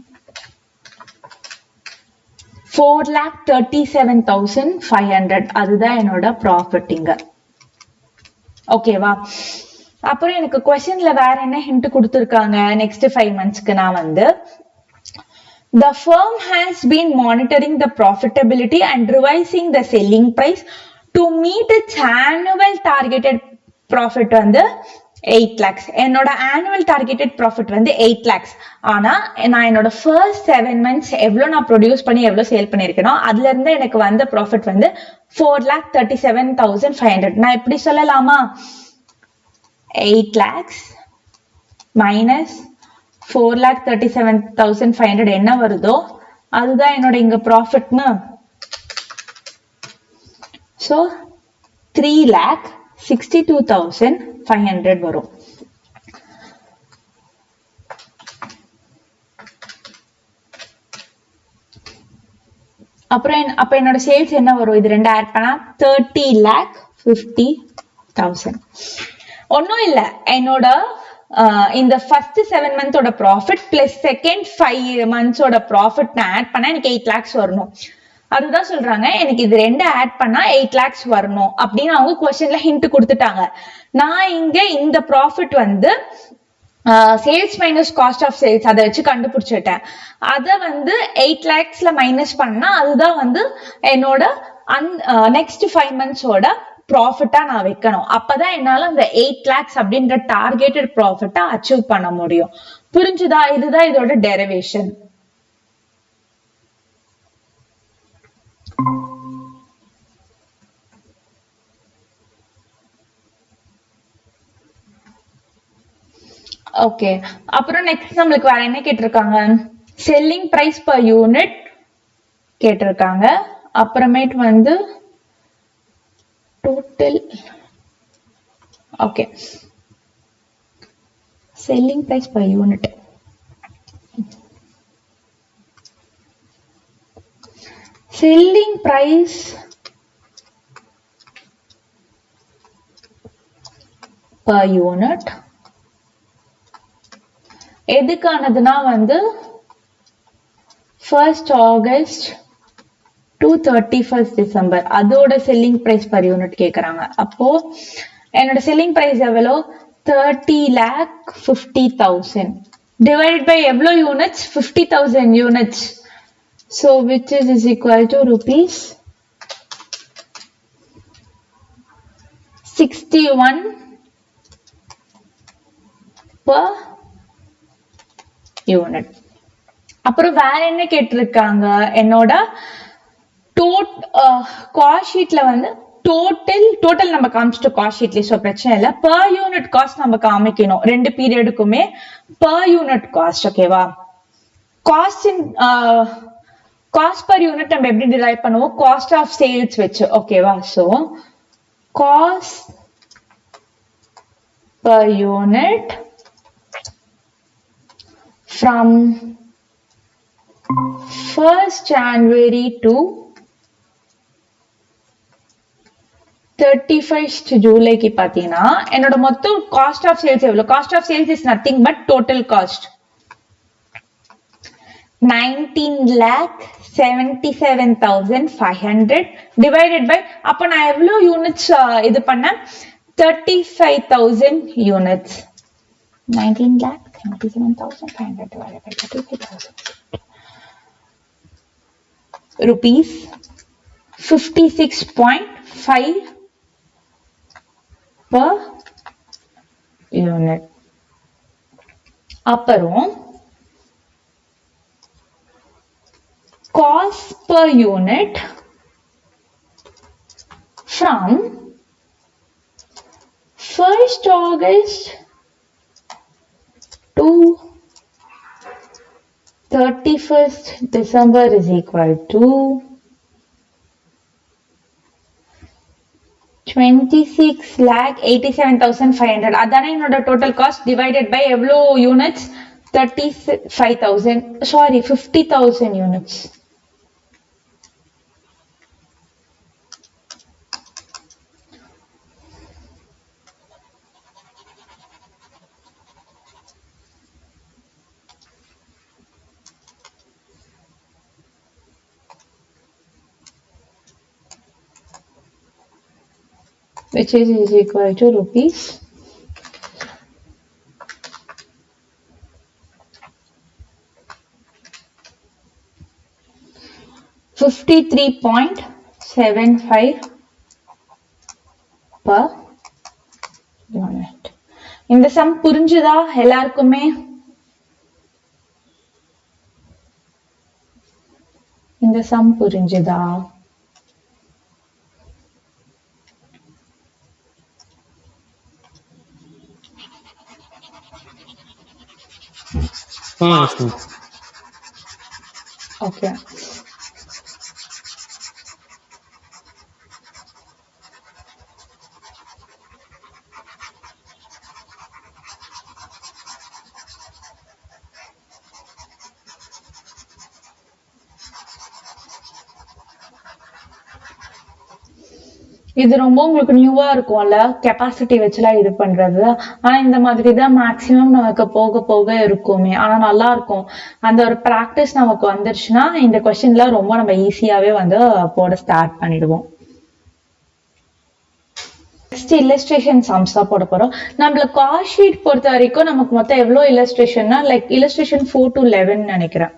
4,37,500 அதுதான் என்னோட ப்ராஃபிட் இங்க. ஓகேவா? அப்புறம் எனக்கு क्वेश्चनல வேற என்ன ஹிண்ட் கொடுத்திருக்காங்க நெக்ஸ்ட் 5 மந்த்ஸ்க்கு நான் வந்து the firm has been monitoring the profitability and revising the selling price to meet its annual targeted profit வந்து 8 lakhs. என்னோட annual targeted profit வந்து 8 lakhs. ஆனா நான் என்னோட first 7 months எவ்வளவு நான் ப்ரொடியூஸ் பண்ணி எவ்வளவு சேல் பண்ணிருக்கேனோ அதுல இருந்து எனக்கு வந்த ப்ராஃபிட் வந்து 4,37,500. நான் எப்படி சொல்லலாமா? 8 lakhs minus 4,37,500 என்ன வருதோ அதுதான் என்னோட இங்க ப்ராஃபிட்னு. So 3,62,500 வரும். அப்புறம் அப்ப என்னோட சேல்ஸ் என்ன வரும்? இது ரெண்டு ஆட் பண்ணா 30,50,000. ஒன்னும் இல்ல, என்னோட இந்த ஃபர்ஸ்ட் 7 மந்தோட ப்ராஃபிட் பிளஸ் செகண்ட் 5 மந்த்ஸோட ப்ராஃபிட் நான் ஆட் பண்ணா எனக்கு 8 lakhs வரணும். அதுதான் சொல்றாங்க எனக்கு இது ரெண்டு ஆட் பண்ணா 8 lakhs வரணும் அப்படின்னு அவங்க क्वेश्चनல ஹிண்ட் கொடுத்துட்டாங்க. நான் இங்க இந்த ப்ராஃபிட் வந்து sales minus cost of sales அதை வச்சு கண்டுபிடிச்சிட்டேன். அதை வந்து 8 lakhsல மைனஸ் பண்ணா அதுதான் வந்து என்னோட நெக்ஸ்ட் 5 மந்த்ஸோட ப்ராஃபிட்டா நான் வைக்கணும். அப்பதான் என்னால அந்த 8 lakhs அப்படின்ற டார்கெட்டட் ப்ராஃபிட்டா அச்சீவ் பண்ண முடியும். புரிஞ்சுதா? இதுதான் இதோட டெரிவேஷன். ஓகே, அப்புறம் நெக்ஸ்ட் நம்மளுக்கு வேற என்ன கேட்டிருக்காங்க? செல்லிங் பிரைஸ் பர் யூனிட் கேட்டிருக்காங்க. அப்புறமேட்டு வந்து total, okay, selling price per unit. Selling price per unit எதுக்கானதுன்னா வந்து 1st August to 31st December அதோட செல்லிங் பிரைஸ் பர் யூனிட் கேக்குறாங்க. அப்போ என்னோட செல்லிங் பிரைஸ் எவ்வளோ? 30,50,000 divided by எவ்வளோ units? 50,000 units. So which is equal to rupees 61 per unit. அப்புறம் வேற என்ன கேட்டிருக்காங்க? என்னோட காஸ்ட் ஷீட்ல வந்து டோட்டல் நம்ம காமிச்சிட்டு காஸ்ட் ஷீட்ல, சோ பிரச்சனை இல்ல. பர் யூனிட் காஸ்ட் நம்ம காமிக்கணும் ரெண்டு பீரியடுக்குமே பர் யூனிட் காஸ்ட். ஓகேவா? காஸ்ட் பர் யூனிட் நம்ம எப்படி டிரைவ் பண்ணுவோம்? காஸ்ட் ஆஃப் சேல்ஸ் வச்சு. ஓகேவா? So cost per unit from 1st January to 31st July க்கு பாத்தீங்கன்னா என்னோட மொத்தம் காஸ்ட் ஆஃப் சேல்ஸ் எவ்வளவு? Cost of sales is nothing but total cost 19,77,500 divided by, அப்ப நான் எவ்வளவு யூனிட்ஸ் இது பண்ண? 35,000 units. 19,77,500 divided by 35,000 rupees 56.5 per unit. அப்புறம் cost per unit from 1st August to 31st December is equal to 20 26,87,500. அதானே என்னோட total cost divided by எவ்வளோ units? 35,000. Sorry, 50,000 units. Which is equal to rupees 53.75 per unit. இந்த sum புரிஞ்சுதா எல்லாருக்குமே? இந்த sum புரிஞ்சுதா? Okay. இது ரொம்ப உங்களுக்கு நியூவா இருக்கும்ல, கெப்பாசிட்டி வச்சுலாம் இது பண்றது. ஆனா இந்த மாதிரி தான் மேக்சிமம் நமக்கு போக போக இருக்குமே. ஆனா நல்லா இருக்கும். அந்த ஒரு பிராக்டிஸ் நமக்கு வந்துருச்சுன்னா இந்த கொஸ்டின்ல ரொம்ப நம்ம ஈஸியாவே வந்து போட ஸ்டார்ட் பண்ணிடுவோம். நெக்ஸ்ட் இல்லஸ்ட்ரேஷன் சம்ஸ் தான் போட போறோம். நம்மள காஸ்ட் ஷீட் பொறுத்த வரைக்கும் நமக்கு மொத்தம் எவ்வளவு இல்லஸ்ட்ரேஷன்னா லைக் இல்லஸ்ட்ரேஷன் 4 to 11 நினைக்கிறேன்.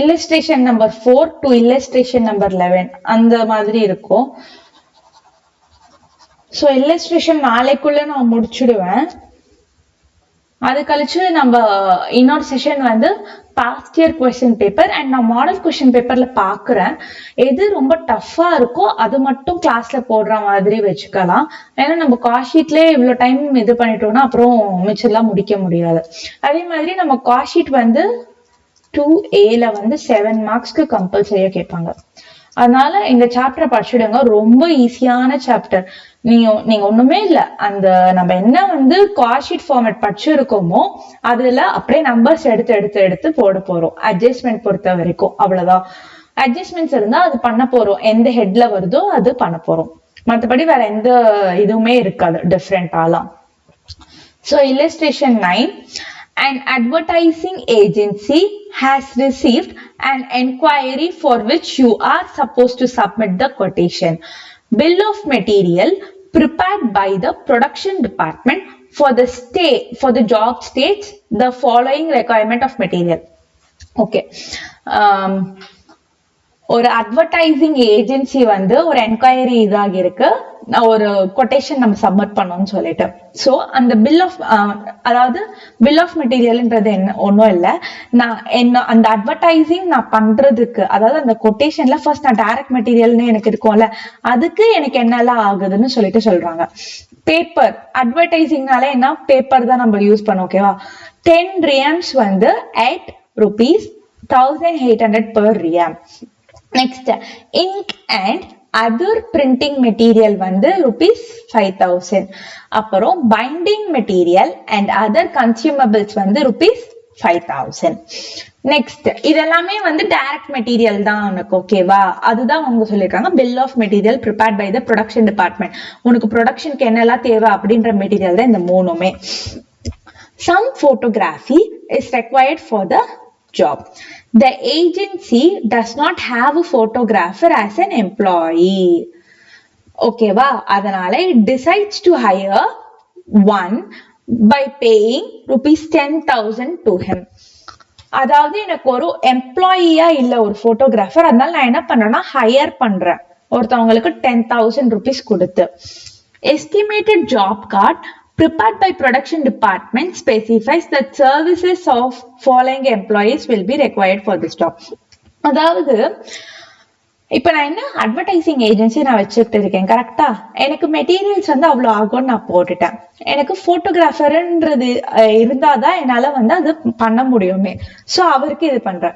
Illustration number 4 to illustration number 11 அந்த மாதிரி இருக்கும். சோ இல்லஸ்ட்ரேஷன் நாளைக்குள்ள நான் முடிச்சுடுவேன். அது கழிச்சு நம்ம இன்னொரு செஷன் வந்து past year question paper and நான் மாடல் கொஸ்டின் பேப்பர்ல பாக்குறேன். எது ரொம்ப டஃபா இருக்கோ அது மட்டும் கிளாஸ்ல போடுற மாதிரி வச்சுக்கலாம். ஏன்னா நம்ம காஸ்ட் ஷீட்லயே இவ்வளவு டைம் இது பண்ணிட்டோம்னா அப்புறம் மிச்சம்லாம் முடிக்க முடியாது. அதே மாதிரி நம்ம காஸ்ட் ஷீட் வந்து 2A வந்து 7 மார்க்ஸ்க்கு கம்பல்சரியா கேட்பாங்க. அதனால இந்த சாப்டரை படிச்சுடுங்க. ரொம்ப ஈஸியான சாப்டர். நீங்க ஒண்ணுமே இல்ல, அந்த நம்ம என்ன வந்து காஸ்ட் ஷீட் ஃபார்மேட் படிச்சிருக்கோமோ அதுல அப்படியே நம்பர்ஸ் எடுத்து போட போறோம். அட்ஜஸ்ட்மெண்ட் பொறுத்த வரைக்கும் அவ்வளவுதான். அட்ஜஸ்ட்மெண்ட்ஸ் இருந்தா அது பண்ண போறோம். எந்த ஹெட்ல வருதோ அது பண்ண போறோம். மற்றபடி வேற எந்த இதுவுமே இருக்காது டிஃப்ரெண்டாலாம். So illustration 9. An advertising agency has received an enquiry for which you are supposed to submit the quotation. Bill of material prepared by the production department for the job states the following requirement of material. Okay. ஒரு advertising agency வந்து ஒரு enquiry இதாக இருக்கு, ஒரு quotation நம்ம submit பண்ணோம்னு சொல்லிட்டு. So அந்த அதாவது பில் ஆஃப் மெட்டீரியல்ன்றது ஒன்றும் இல்லை. நான் அந்த அட்வர்டைசிங் நான் பண்றதுக்கு, அதாவது அந்த கொட்டேஷன்ல ஃபர்ஸ்ட் நான் டைரக்ட் மெட்டீரியல்னு எனக்கு இருக்கும்ல, அதுக்கு எனக்கு என்னெல்லாம் ஆகுதுன்னு சொல்லிட்டு சொல்றாங்க. பேப்பர் அட்வர்டைசிங்னால என்ன, பேப்பர் தான் நம்ம யூஸ் பண்ணோம். ஓகேவா? 10 reams வந்து ₹1800 per ream. Next, ink and other printing material வந்து ₹5,000. அப்புறம் binding material and other consumables வந்து ₹5,000. நெக்ஸ்ட் இதெல்லாமே வந்து டைரக்ட் மெட்டீரியல் தான் உனக்கு. ஓகேவா? அதுதான் அவங்க சொல்லியிருக்காங்க. Bill of material prepared by the production department. உனக்கு ப்ரொடக்ஷனுக்கு என்னெல்லாம் தேவை அப்படின்ற மெட்டீரியல் தான் இந்த மூணுமே. Some photography is required for the job. The agency does not have a photographer as an employee. ஓகேவா? அதனால it decides to hire one by paying ₹10,000 to him. அதாவது எனக்கு ஒரு எம்ப்ளாயியா இல்ல ஒரு போட்டோகிராஃபர், அதனால நான் என்ன பண்றேன்னா ஹையர் பண்றேன் ஒருத்தவங்களுக்கு ₹10,000 கொடுத்து. Estimated job card prepared by production department specifies that services of following employees will be required for this job. அதாவது இப்ப நான் என்ன அட்வர்டைசிங் ஏஜென்சி நான் வச்சுட்டு இருக்கேன், கரெக்டா? எனக்கு மெட்டீரியல்ஸ் வந்து அவ்வளவு ஆகும்னு நான் போட்டுட்டேன். எனக்கு போட்டோகிராஃபர்ன்றது இருந்தாதான் என்னால வந்து அது பண்ண முடியுமே. சோ அவருக்கு இது பண்றேன்.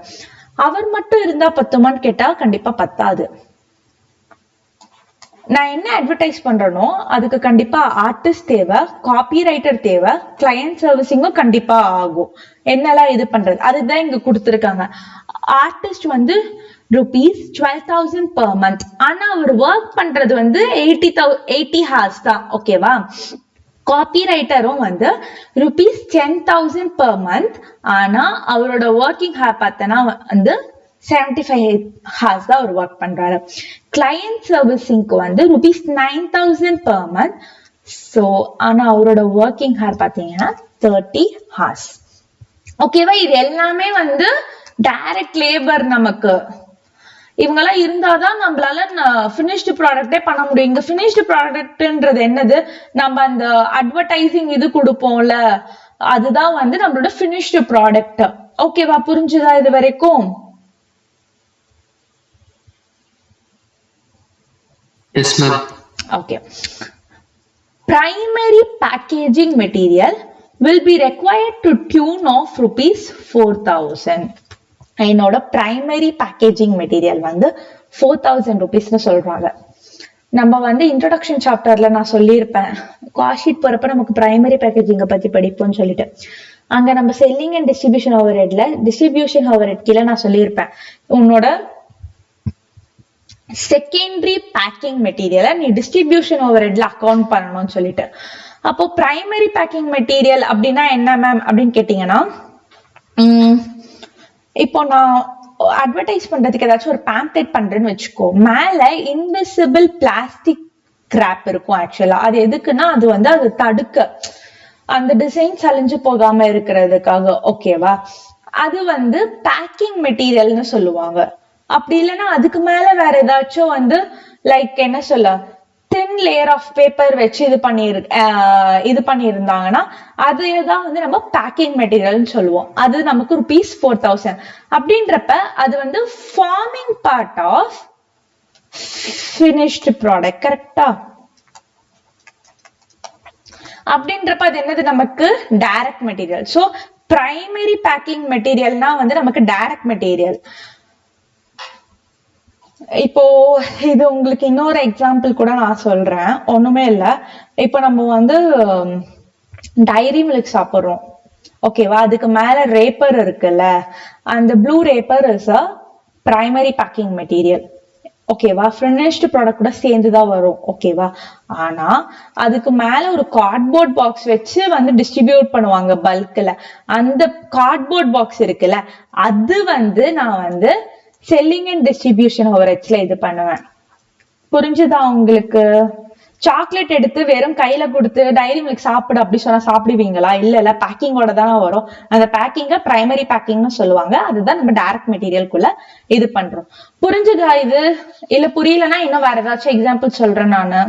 அவர் மட்டும் இருந்தா பத்துமான்னு கேட்டா கண்டிப்பா பத்தாது. நான் என்ன அட்வர்டைஸ் பண்றேனோ அதுக்கு கண்டிப்பா ஆர்டிஸ்ட் தேவை, காப்பி ரைட்டர் தேவை, கிளையன்ட் சர்வீசிங்கும் கண்டிப்பா ஆகும். என்னெல்லாம் இது பண்றது அதுதான் இங்க கொடுத்துருக்காங்க. ஆர்டிஸ்ட் வந்து rupees 12,000 per month. ஆனா அவர் ஒர்க் பண்றது வந்து 80 ஹார்ஸ் தான். ஓகேவா? காப்பி ரைட்டரும் வந்து rupees 10,000 per month. ஆனா அவரோட ஒர்க்கிங் ஹார் பார்த்தனா வந்து 75 ஹார்ஸ் தான் அவர் ஒர்க் பண்றாரு. கிளையன்ட் சர்வீசிங்க்கு வந்து rupees 9,000 per month. ஸோ ஆனா அவரோட ஒர்க்கிங் ஹார் பார்த்தீங்கன்னா 30 ஹார்ஸ். ஓகேவா? இது எல்லாமே வந்து டைரக்ட் லேபர். நமக்கு இவங்கெல்லாம் இருந்தாதான் நம்மளால பினிஷ்டு ப்ராடக்டே பண்ண முடியும். இங்க பினிஷ்டு ப்ராடக்ட்ன்றது என்னது? நம்ம அந்த அட்வர்டைசிங் இது கொடுப்போம்ல, அதுதான் வந்து நம்மளோட பினிஷ்டு ப்ராடக்ட். ஓகேவா? புரிஞ்சுதா இது வரைக்கும்? Yes, ma'am. Okay. Primary packaging material will be required to tune of rupees 4,000. என்னோட பிரைமரி பேக்கேஜிங் மெட்டீரியல் வந்து 4,000 ருபீஸ்னு சொல்றாங்க. நம்ம வந்து இன்ட்ரோடக்ஷன் சாப்டர்ல நான் சொல்லியிருப்பேன், காஸ்ட் ஷீட் போறப்ப நமக்கு பிரைமரி பேக்கேஜிங்க பத்தி படிப்போம்னு சொல்லிட்டு. அங்க நம்ம செல்லிங் அண்ட் டிஸ்ட்ரிபியூஷன் ஓவர்ஹெட்ல டிஸ்ட்ரிபியூஷன் ஓவர்ஹெட் கீழே நான் சொல்லியிருப்பேன், உன்னோட செகண்டரி பேக்கிங் மெட்டீரியலை நீ டிஸ்ட்ரிபியூஷன் ஓவர்ஹெட்ல அக்கௌண்ட் பண்ணணும்னு சொல்லிட்டு. அப்போ பிரைமரி பேக்கிங் மெட்டீரியல் அப்படின்னா என்ன மேம் அப்படின்னு கேட்டீங்கன்னா, இப்போ நான் அட்வர்டைஸ் பண்றதுக்கு ஏதாச்சும் ஒரு பேம்ப்ளெட் பண்றேன்னு வச்சுக்கோ, மேல இன்விசிபிள் பிளாஸ்டிக் கிராப் இருக்கும். ஆக்சுவலா அது எதுக்குன்னா அது வந்து அது தடுக்க, அந்த டிசைன்ஸ் அழிஞ்சு போகாம இருக்கிறதுக்காக. ஓகேவா? அது வந்து பேக்கிங் மெட்டீரியல்னு சொல்லுவாங்க. அப்படி இல்லைன்னா அதுக்கு மேல வேற ஏதாச்சும் வந்து லைக் என்ன சொல்ல, தின் லேயர் ஆஃப் பேப்பர் வச்சு இது பண்ணியிருந்தாங்கன்னா அதுதான் வந்து நம்ம பேக்கிங் மெட்டீரியல்னு சொல்லுவோம். அது நமக்கு rupees 4,000. அப்படின்றப்ப அது வந்து ஃபார்மிங் பார்ட் ஆஃப் finished ப்ராடக்ட். கரெக்டா? அப்படின்றப்ப அது என்னது? நமக்கு direct material. So primary packing மெட்டீரியல்னா வந்து நமக்கு டைரக்ட் மெட்டீரியல். இப்போ இது உங்களுக்கு இன்னொரு எக்ஸாம்பிள் கூட நான் சொல்றேன். ஒண்ணுமே இல்ல, இப்போ நம்ம வந்து டைரி மில்க் சாப்பிடுறோம். ஓகேவா? அதுக்கு மேல ரேப்பர் இருக்குல்ல, அந்த blue wrapper is a primary packing material. ஓகேவா? ஃபினிஷ்டு ப்ராடக்ட் கூட சேர்ந்துதான் வரும். ஓகேவா? ஆனா அதுக்கு மேல ஒரு கார்ட்போர்ட் பாக்ஸ் வச்சு வந்து டிஸ்ட்ரிபியூட் பண்ணுவாங்க பல்க்ல. அந்த கார்ட்போர்ட் பாக்ஸ் இருக்குல்ல, அது வந்து நான் வந்து செல்லிங் அண்ட் டிஸ்ட்ரிபியூஷன் ஓவர்ஹெட்ஸ்ல இது பண்ணுவேன். புரிஞ்சுதா உங்களுக்கு? சாக்லேட் எடுத்து வெறும் கையில கொடுத்து டைரி மில்க் சாப்பிடு அப்படி சொன்னா சாப்பிடுவீங்களா? இல்ல, பேக்கிங்கோட தானே வரும். அந்த பேக்கிங்க பிரைமரி பேக்கிங்னு சொல்லுவாங்க. அதுதான் நம்ம டைரக்ட் மெட்டீரியல்குள்ள இது பண்றோம். புரிஞ்சுதா இது? இல்ல புரியலன்னா இன்னும் வேற ஏதாச்சும் எக்ஸாம்பிள் சொல்றேன் நானு.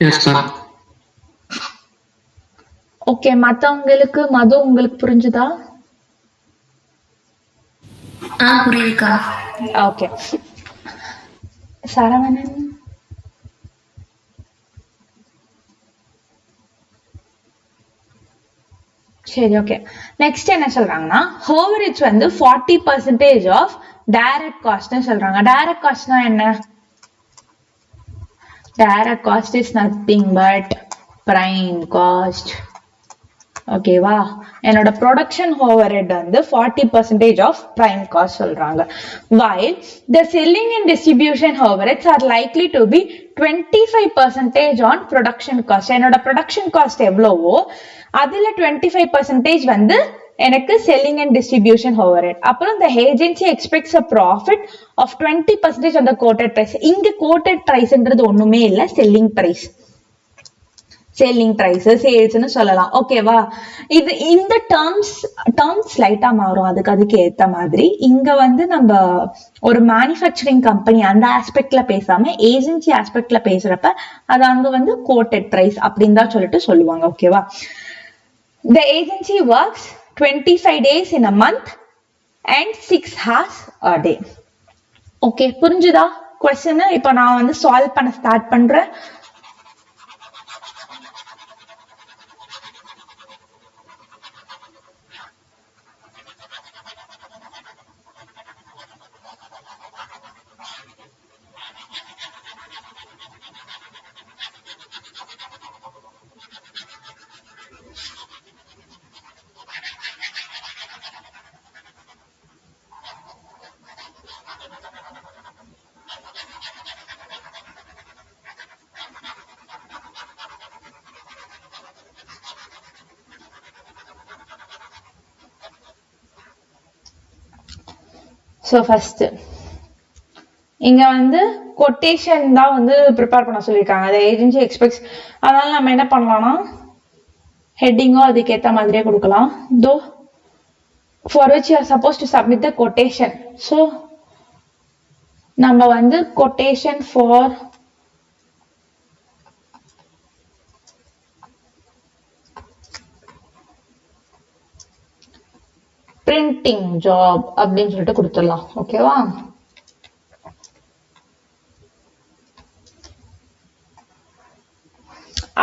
Yes, ma'am. ஓகே, மத்தவங்களுக்கு மது உங்களுக்கு புரிஞ்சுதா? புரியுதுக்கா. ஓகே, சரவணன். சரி, ஓகே. நெக்ஸ்ட் என்ன சொல்றாங்கன்னா, ஓவரேஜ் வந்து 40% ஆஃப் டைரக்ட் காஸ்ட்னு சொல்றாங்க. டைரக்ட் காஸ்ட்னா என்ன? Direct cost is nothing but prime cost. ஓகேவா? என்னோட ப்ரொடக்ஷன் ஓவர்ஹெட் வந்து 40% ஆஃப் பிரைம் காஸ்ட் சொல்றாங்க. while the selling and distribution overheads are likely to be 25% on production cost. என்னோட ப்ரொடக்ஷன் காஸ்ட் எவ்வளவோ அதுல 25% வந்து எனக்கு செல்லிங் அண்ட் டிஸ்ட்ரிபியூஷன் ஓவர்ஹெட். அப்புறம் the agency expects a profit of 20% on the quoted price. இங்க quoted priceன்றது ஒண்ணுமே இல்ல, செல்லிங் பிரைஸ். செல்லிங் பிரைஸ், சேல்ஸ்னு சொல்லலாம். ஓகேவா? இது இந்த டேர்ம்ஸ் லைட்டா மாறும் அதுக்கு ஏத்த மாதிரி. இங்க வந்து நம்ம ஒரு மேனுஃபேக்சரிங் கம்பெனி அந்த ஆஸ்பெக்ட்ல பேசாம ஏஜென்சி ஆஸ்பெக்ட்ல பேசுறப்ப அது அங்க வந்து கோட்டட் பிரைஸ் அப்படின்னு தான் சொல்லிட்டு சொல்லுவாங்க. ஓகேவா? The agency works 25 days in a month and 6 hours a day. Okay, புரிஞ்சுதா கொஸ்டின்? இப்போ நான் வந்து சால்வ் பண்ண ஸ்டார்ட் பண்றேன். ஸோ ஃபர்ஸ்ட் இங்க வந்து கொட்டேஷன் தான் வந்து ப்ரிப்பேர் பண்ண சொல்லியிருக்காங்க. அதை ஏஜென்சி எக்ஸ்பெக்ட்ஸ். அதனால நம்ம என்ன பண்ணலாம்னா ஹெட்டிங்கோ அதுக்கேற்ற மாதிரியே கொடுக்கலாம். தோ for which you are suppose to submit the quotation. So நம்ம வந்து கொட்டேஷன் ஃபார் பிரிண்டிங் ஜாப் அப்படின்னு சொல்லிட்டு கொடுத்துடலாம். ஓகேவா?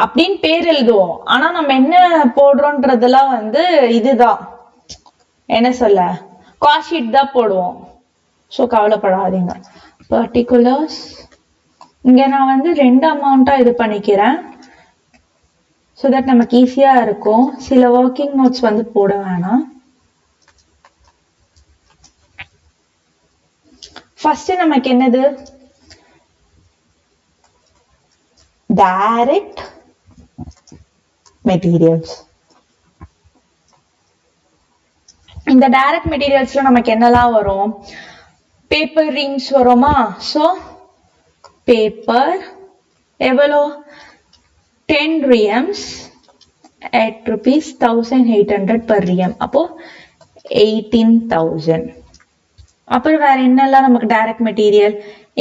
அப்படின்னு பேர் எழுதுவோம். ஆனா நம்ம என்ன போடுறோன்றதெல்லாம் வந்து இதுதான் என்ன சொல்ல காஸ்ட் ஷீட் தான் போடுவோம். ஸோ கவலைப்படாதீங்க. பர்டிகுலர்ஸ் இங்க நான் வந்து 2 அமௌண்டா இது பண்ணிக்கிறேன். ஸோ தட் நமக்கு ஈஸியா இருக்கும். சில ஒர்க்கிங் நோட்ஸ் வந்து போட வேணாம். ஃபர்ஸ்ட் நமக்கு என்னது டைரக்ட் மெட்டீரியல்ஸ். இந்த டைரக்ட் மெட்டீரியல்ஸ்ல நமக்கு என்னெல்லாம் வரும்? பேப்பர் ரிங்ஸ் வருமா? ஸோ பேப்பர் எவ்வளோ 10 reams at rupees 1800 per riem. அப்போ 18,000. அப்புறம் வேற என்னெல்லாம் நமக்கு direct material?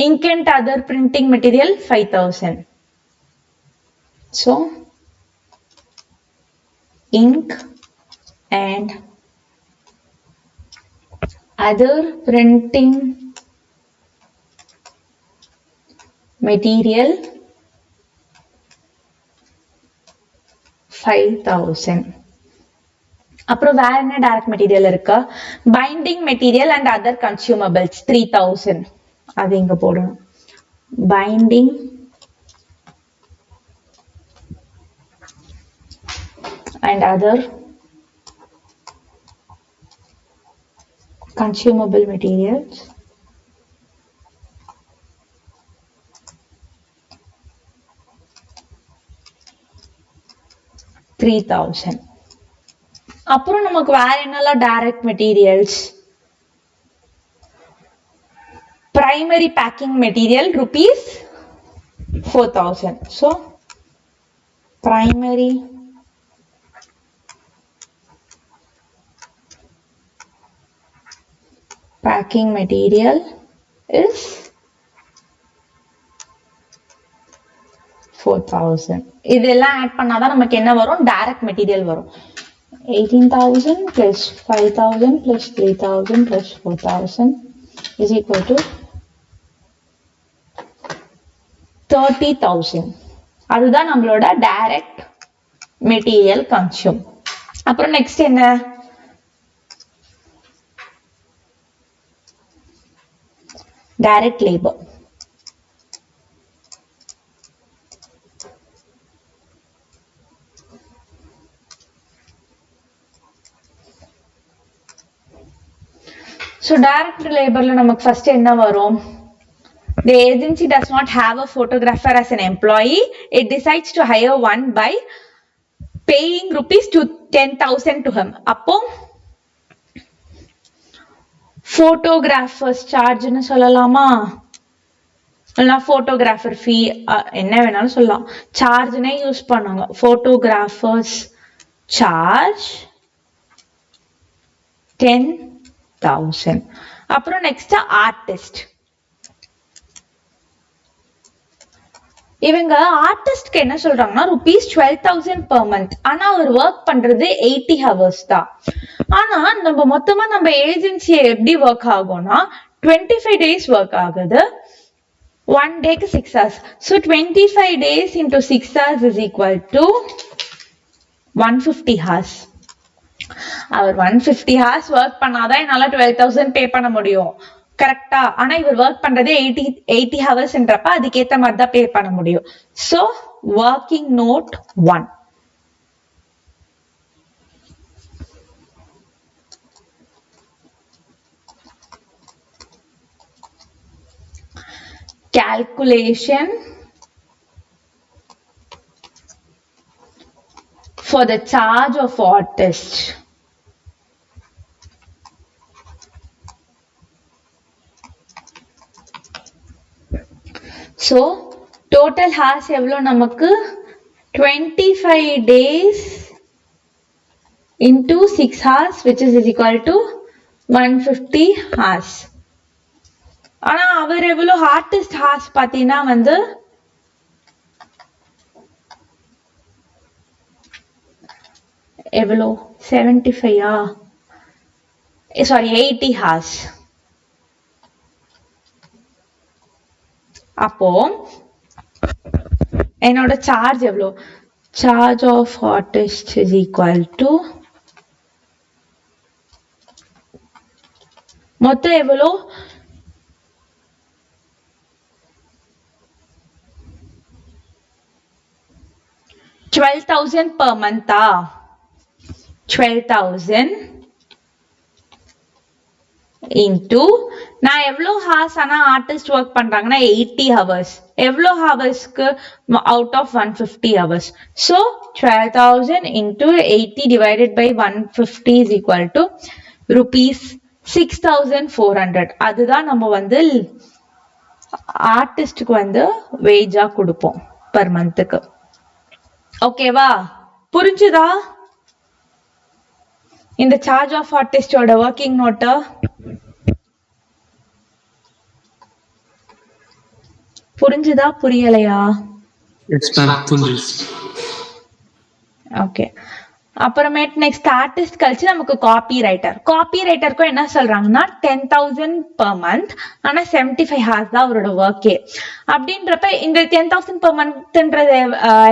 Ink and other printing material 5,000. So ink and other printing material 5,000. அப்புறம் வேற என்ன டைரக்ட் மெட்டீரியல் இருக்கு? Binding material and other consumables 3,000. அது இங்க போடணும். Binding and other consumable materials 3,000. அப்புறம் நமக்கு வேற என்னெல்லாம் direct materials? Primary packing material rupees 4,000. So primary packing material is 4,000. இதெல்லாம் ஆட் பண்ணாதான் நமக்கு என்ன வரும்? டைரக்ட் மெட்டீரியல் வரும். 18,000 plus 5,000 plus 3,000 plus 4,000 is equal to 30,000. அதுதான் நம்மளோட டைரக்ட் மெட்டீரியல் கன்சியூம். அப்புறம் நெக்ஸ்ட் என்ன? direct labor. So direct labor la namak first enna varum? The agency does not have a photographer as an employee. It decides to hire one by paying rupees to 10,000 to him. அப்போ photographers charge னு சொல்லலாமா? இல்லனா photographer fee என்ன வேணாலும் சொல்லலாம். charge னே use பண்ணாங்க. photographers charge 10,000. அப்புறம் next artist. இவங்க ஆர்டிஸ்ட்க்கு என்ன சொல்றாங்கன்னா rupees 12,000 per month. ஆனா அவர் ஒர்க் பண்றது 80 hours தான். ஆனா நம்ம மொத்தமா நம்ம ஏஜென்சியை எப்படி ஒர்க் ஆகும்னா 25 days ஒர்க் ஆகுது. 1 டேக்கு 6 hours. So 25 days into 6 hours is equal to 150 hours. அவர் 150 hours ஒர்க் பண்ணாதான் என்னால 12,000 பே பண்ண முடியும். கரெக்டா? ஆனா இவர் ஒர்க் பண்றது 80 ஹவர்ஸ்ன்றப்ப அதுக்கேத்த மாதிரி தான் பே பண்ண முடியும். So working note 1. calculation for the charge of artist. So total hours எவ்வளோ நமக்கு 25 days into 6 hours which is equal to 150 hours. ஆனா அவர் எவ்வளோ ஆர்டிஸ்ட் hours பார்த்தீங்கன்னா வந்து எவ்வளோ 75 sorry 80 hours. அப்போ என்னோட சார்ஜ் எவ்வளோ charge of artist is equal to மொத்தம் எவ்வளோ 12,000 per month. 12,000 into நான் எவ்வளோ ஹார்ஸ் ஆனா ஆர்டிஸ்ட் ஒர்க் பண்றாங்கன்னா 80 hours. எவ்வளோ ஹவர்ஸ்க்கு out of 150 hours. So 12,000 into 80 divided by 150 is equal to rupees 6,400. அதுதான் நம்ம வந்து ஆர்டிஸ்டுக்கு வந்து வேஜா கொடுப்போம் per monthக்கு. ஓகேவா? புரிஞ்சுதா? இந்த சார்ஜ் ஆஃப் ஆர்டிஸ்டோட ஒர்க்கிங் நோட்டை புரிஞ்சுதா புரியலையா? Yes, ma'am. புரிஞ்சுது. ஓகே. அப்புறமேட் நெக்ஸ்ட் ஆர்டிஸ்ட் கழிச்சு நமக்கு காப்பி ரைட்டருக்கும் என்ன சொல்றாங்கன்னா 10,000 per month. ஆனா 75 hours தான் அவரோட ஒர்க்கே. அப்படின்றப்ப இந்த 10,000 per monthன்றது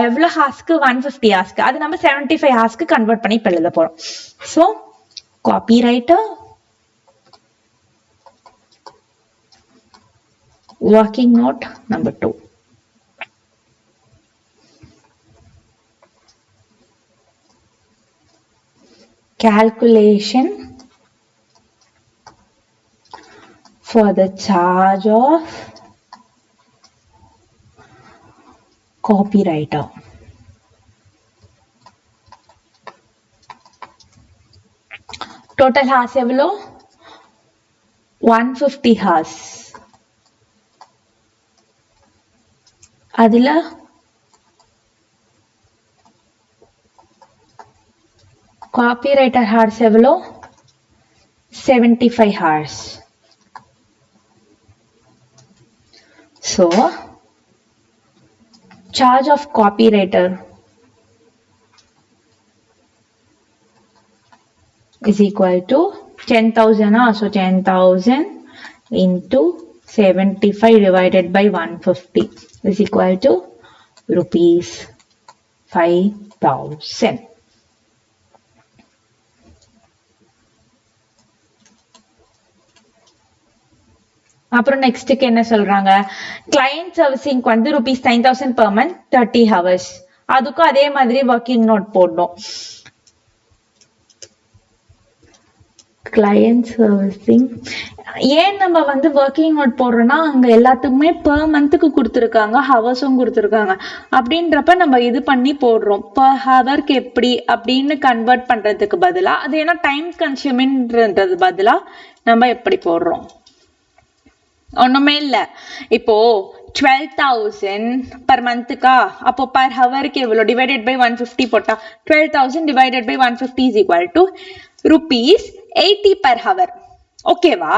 எவ்வளோ ஹார்ஸ்க்கு 150 ஹார்ஸ்க்கு அது நம்ம 75 ஹார்ஸ்க்கு கன்வெர்ட் பண்ணி எழுத போறோம். So copy writer working note number 2. Calculation for the charge of copywriter. Total hours எவ்வளோ 150 hours. அதுல copywriter hours எவ்வளோ 75 hours. So charge of copywriter is equal to 10,000. So 10,000 into 75 divided by 150 is equal to rupees 5,000. அப்புறம் நெக்ஸ்ட்டுக்கு என்ன சொல்றாங்க client சர்வீசிங்க்கு வந்து rupees 9,000 per month 30 hours. அதுக்கும் அதே மாதிரி ஒர்க்கிங் நோட் போடணும். கிளையண்ட் சர்வீசிங் ஏன் நம்ம வந்து ஒர்க்கிங் நோட் போடுறோம்னா அங்க எல்லாத்துக்குமே பெர் மந்த்துக்கு கொடுத்துருக்காங்க ஹவர்ஸும் கொடுத்துருக்காங்க. அப்படின்றப்ப நம்ம இது பண்ணி போடுறோம் பெர் ஹவருக்கு எப்படி அப்படின்னு கன்வெர்ட் பண்றதுக்கு பதிலா அது ஏன்னா டைம் கன்சியூமிங்ன்றது பதிலா நம்ம எப்படி போடுறோம் ஒண்ணுமே இல்ல. இப்போ 12,000 per monthக்கா அப்போ per hourக்கு எவ்வளோ divided by 150 போட்டா 12,000 divided by 150 is equal to rupees 80 per hour. ஓகேவா?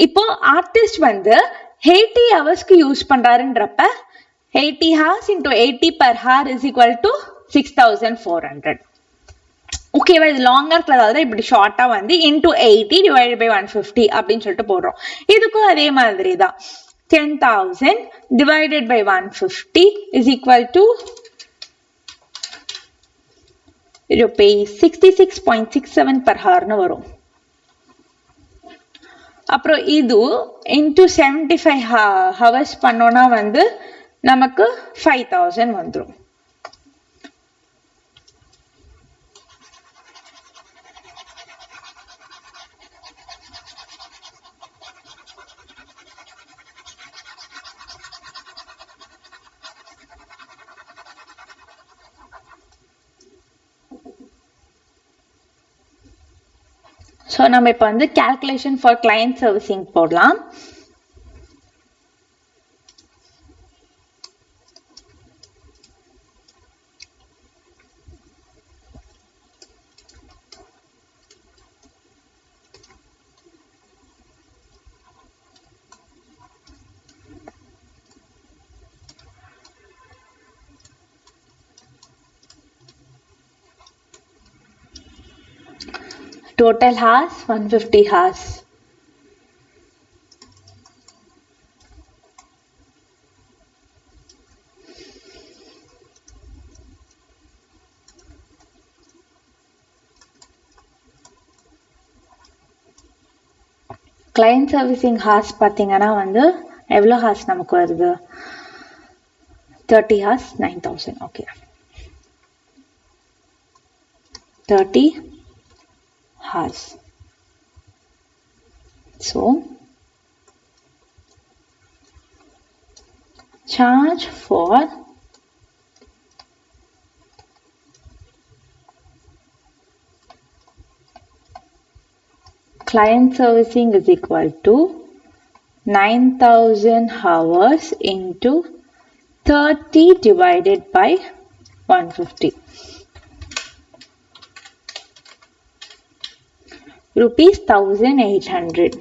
இப்போ ஆர்டிஸ்ட் வந்து 80 ஹவர்ஸ்க்கு use பண்றாருன்றப்ப 80 hours into 80 per hour is equal to 6,400. ஓகேவா? இது லாங்கா இருக்கிறதால இப்படி ஷார்ட்டா வந்து into 80 divided by 150 அப்படின்னு சொல்லிட்டு போடுறோம். இதுக்கும் அதே மாதிரி தான் 10,000 divided by 150 is equal to rupees 66.67 per hour னு வரும். அப்புறம் இது into 75 hours பண்ணோம்னா வந்து நமக்கு 5,000 வந்துரும். ஸோ நம்ம இப்போ வந்து calculation for client servicing போடலாம். Total hours 150 hours. Client servicing hours பார்த்தீங்கன்னா வந்து எவ்வளோ hours நமக்கு வருது 30 hours 9000. okay 30 hours. So charge for client servicing is equal to 9000 hours into 30 divided by 150. Rupees 1800.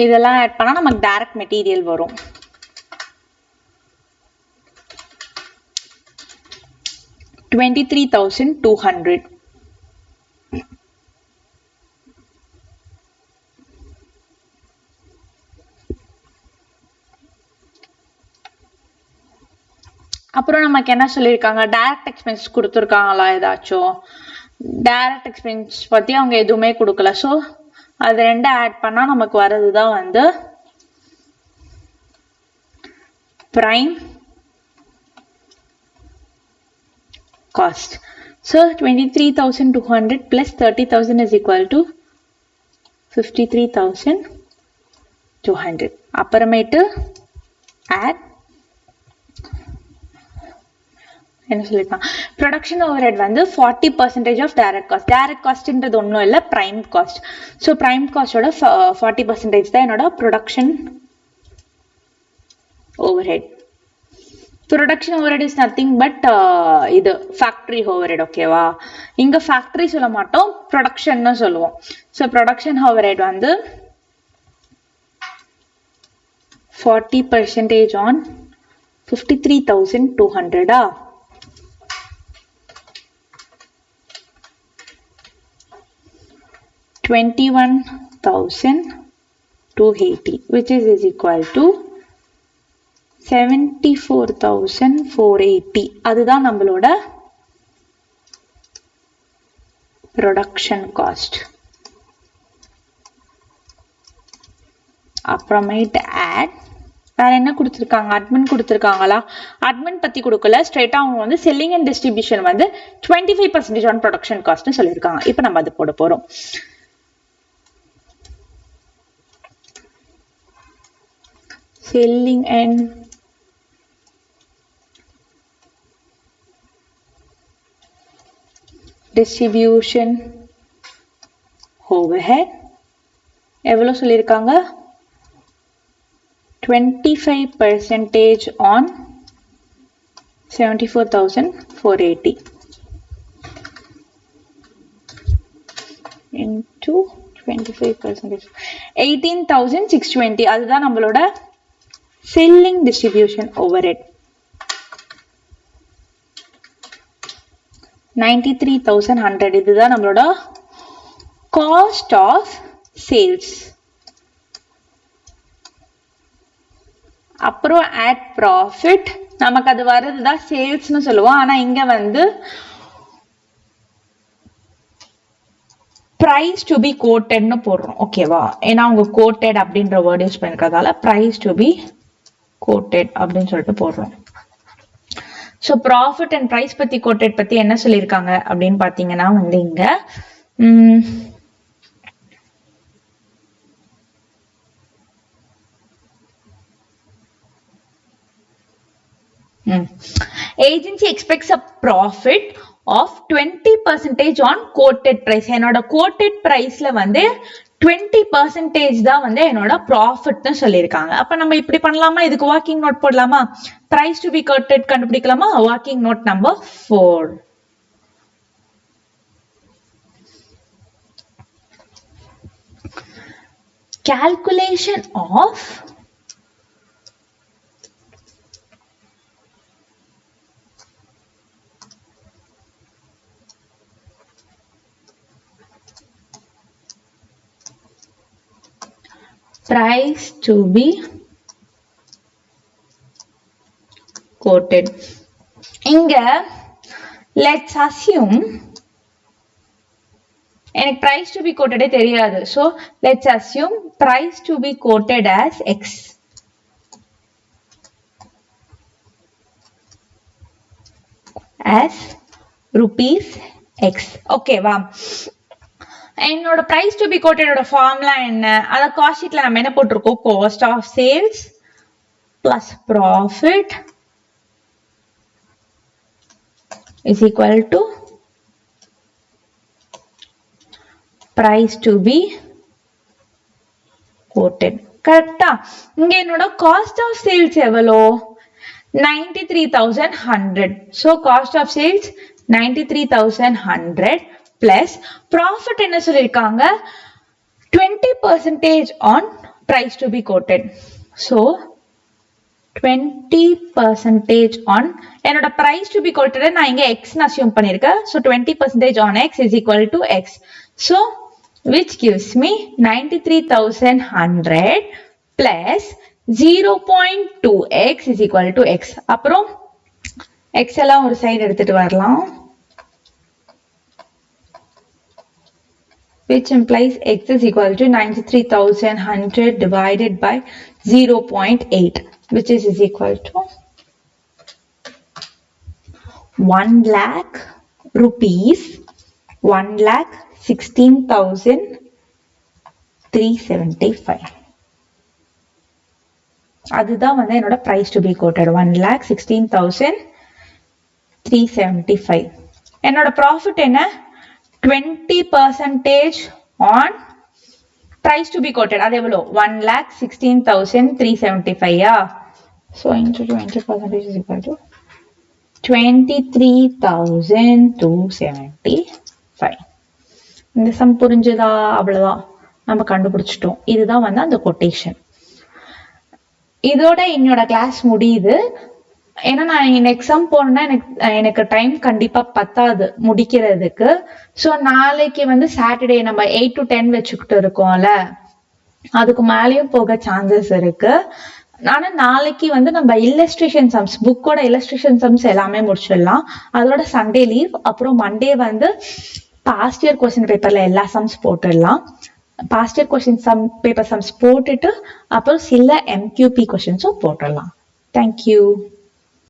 இதெல்லாம் ஆட் பண்ணா நமக்கு டைரக்ட் மெட்டீரியல் வரும். $23,200. அப்புறம் நமக்கு என்ன சொல்லியிருக்காங்க டைரக்ட் எக்ஸ்பென்ஸ் கொடுத்துருக்காங்களா ஏதாச்சும் டைரக்ட் எக்ஸ்பென்ஸ் பத்தி அவங்க எதுவுமே கொடுக்கல ஸோ அது ரெண்டு ஆட் பண்ணா நமக்கு வர்றதுதான் வந்து prime cost. So 23,200 plus 30,000 is equal to 53,200. அப்புறமேட்டு add என்ன சொல்லிருக்காங்க ப்ரொடக்ஷன் ஓவர்ஹெட் வந்து 40% ஆஃப் டைரக்ட் காஸ்ட். டைரக்ட் காஸ்ட்ன்றது ஒன்றும் இல்லை பிரைம் காஸ்ட். ஸோ பிரைம் காஸ்டோட 40% தான் என்னோட production overhead. Production overhead is nothing but இது ஃபேக்டரி ஓவர்ஹெட். ஓகேவா இங்க ஃபேக்டரி சொல்ல மாட்டோம் ப்ரொடக்ஷன் சொல்லுவோம். ஸோ ப்ரொடக்ஷன் ஓவர்ஹெட் வந்து 40% on 53,200. 21,280 which is equal to 74,480. அதுதான் நம்மளோட ப்ரொடக்ஷன் காஸ்ட். அப்புறமேட்டு ஆட் வேற என்ன கொடுத்துருக்காங்க அட்மின் கொடுத்துருக்காங்களா அட்மின் பத்தி கொடுக்கல ஸ்ட்ரெயிட்டா அவங்க வந்து செல்லிங் அண்ட் டிஸ்ட்ரிபியூஷன் வந்து 25% ஆன் ப்ரொடக்ஷன் காஸ்ட்னு சொல்லியிருக்காங்க. இப்போ நம்ம அது போட போறோம். selling and distribution overhead எவ்வளவு சொல்லியிருக்காங்க 25% on 74,480 into 25% 18,620. அதுதான் நம்மளோட selling distribution overhead. 93,100 இதுதான் நம்மளோட cost of sales. அப்புறம் add profit நமக்கு அது வரதுதான் சேல்ஸ்னு சொல்லுவோம். ஆனா இங்க வந்து price to be quoted னு போடுறோம். ஓகேவா ஏன்னா அவங்க quoted அப்படின்ற வேர்ட் யூஸ் பண்ணிருக்கிறதால price to be quoted அப்படின்னு சொல்லிட்டு போடுறோம். ஸோ ப்ராஃபிட் அண்ட் ப்ரைஸ் பத்தி கோட்டட் பத்தி என்ன சொல்லியிருக்காங்க அப்படின்னு பாத்தீங்கன்னா வந்து இங்க agency expects a profit of 20% on quoted price. என்னோட quoted priceல வந்து 20% தான் வந்து என்னோட ப்ராஃபிட்னு சொல்லியிருக்காங்க. அப்ப நம்ம இப்படி பண்ணலாமா இதுக்கு வாக்கிங் நோட் போடலாமா price to be quoted கண்டுபிடிக்கலாமா working note number 4. calculation of price to be quoted. இங்க let's assume எனக்கு price to be quoted தெரியாது. So let's assume price to be quoted as X. As rupees X. Okay வா? என்னோட price to be quoted ஓட formula என்ன? அத cost ஷீட்ல நம்ம என்ன போட்டுருக்கோம்? cost of sales plus profit is equal to price to be quoted. கரெக்ட்டா? இங்க என்னோட cost of sales எவ்வளோ? 93,100. So cost of sales 93,100 plus profit என்ன சொல்லிருக்காங்க? 20% on price to be quoted. So 20% on என்னோட price to be quoted நான் இங்க x னு assume பண்ணிருக்கேன். So 20% on x is equal to x. So which gives me 93,100 plus 0.2x is equal to x. அப்புறம் x எல்லாம் ஒரு side எடுத்துட்டு வரலாம். Which implies x is equal to 93,100 divided by 0.8, which is equal to 1 lakh rupees, 1,16,375. அதுதான் வந்து என்னோட price to be quoted 1,16,375. என்னோட profit என்ன? 20% on price to be quoted. அது எவ்வளோ? 1,16,375. So into 20% is equal to 23,275. இந்த சம் புரிஞ்சுதா? அவ்வளவுதான், நம்ம கண்டுபிடிச்சிட்டோம். இதுதான் வந்து அந்த கொட்டேஷன். இதோட என்னோட கிளாஸ் முடியுது. ஏன்னா நான் நெக்ஸ்ட் சம் போனேன்னா எனக்கு டைம் கண்டிப்பா பத்தாது முடிக்கிறதுக்கு. ஸோ நாளைக்கு வந்து சாட்டர்டே நம்ம 8 to 10 வச்சுக்கிட்டு இருக்கோம்ல, அதுக்கு மேலேயும் போக சான்சஸ் இருக்கு. ஆனா நாளைக்கு வந்து நம்ம இல்லஸ்ட்ரேஷன் சம்ஸ், புக்கோட இல்லஸ்ட்ரேஷன் சம்ஸ் எல்லாமே முடிச்சிடலாம். அதோட சண்டே லீவ். அப்புறம் மண்டே வந்து பாஸ்ட் இயர் கொஸ்டின் பேப்பர்ல எல்லா சம்ஸ் போட்டுடலாம். Past year question paper sums போட்டுட்டு அப்புறம் சில MQP கொஸ்டின்ஸும் போட்டுடலாம். தேங்க்யூ.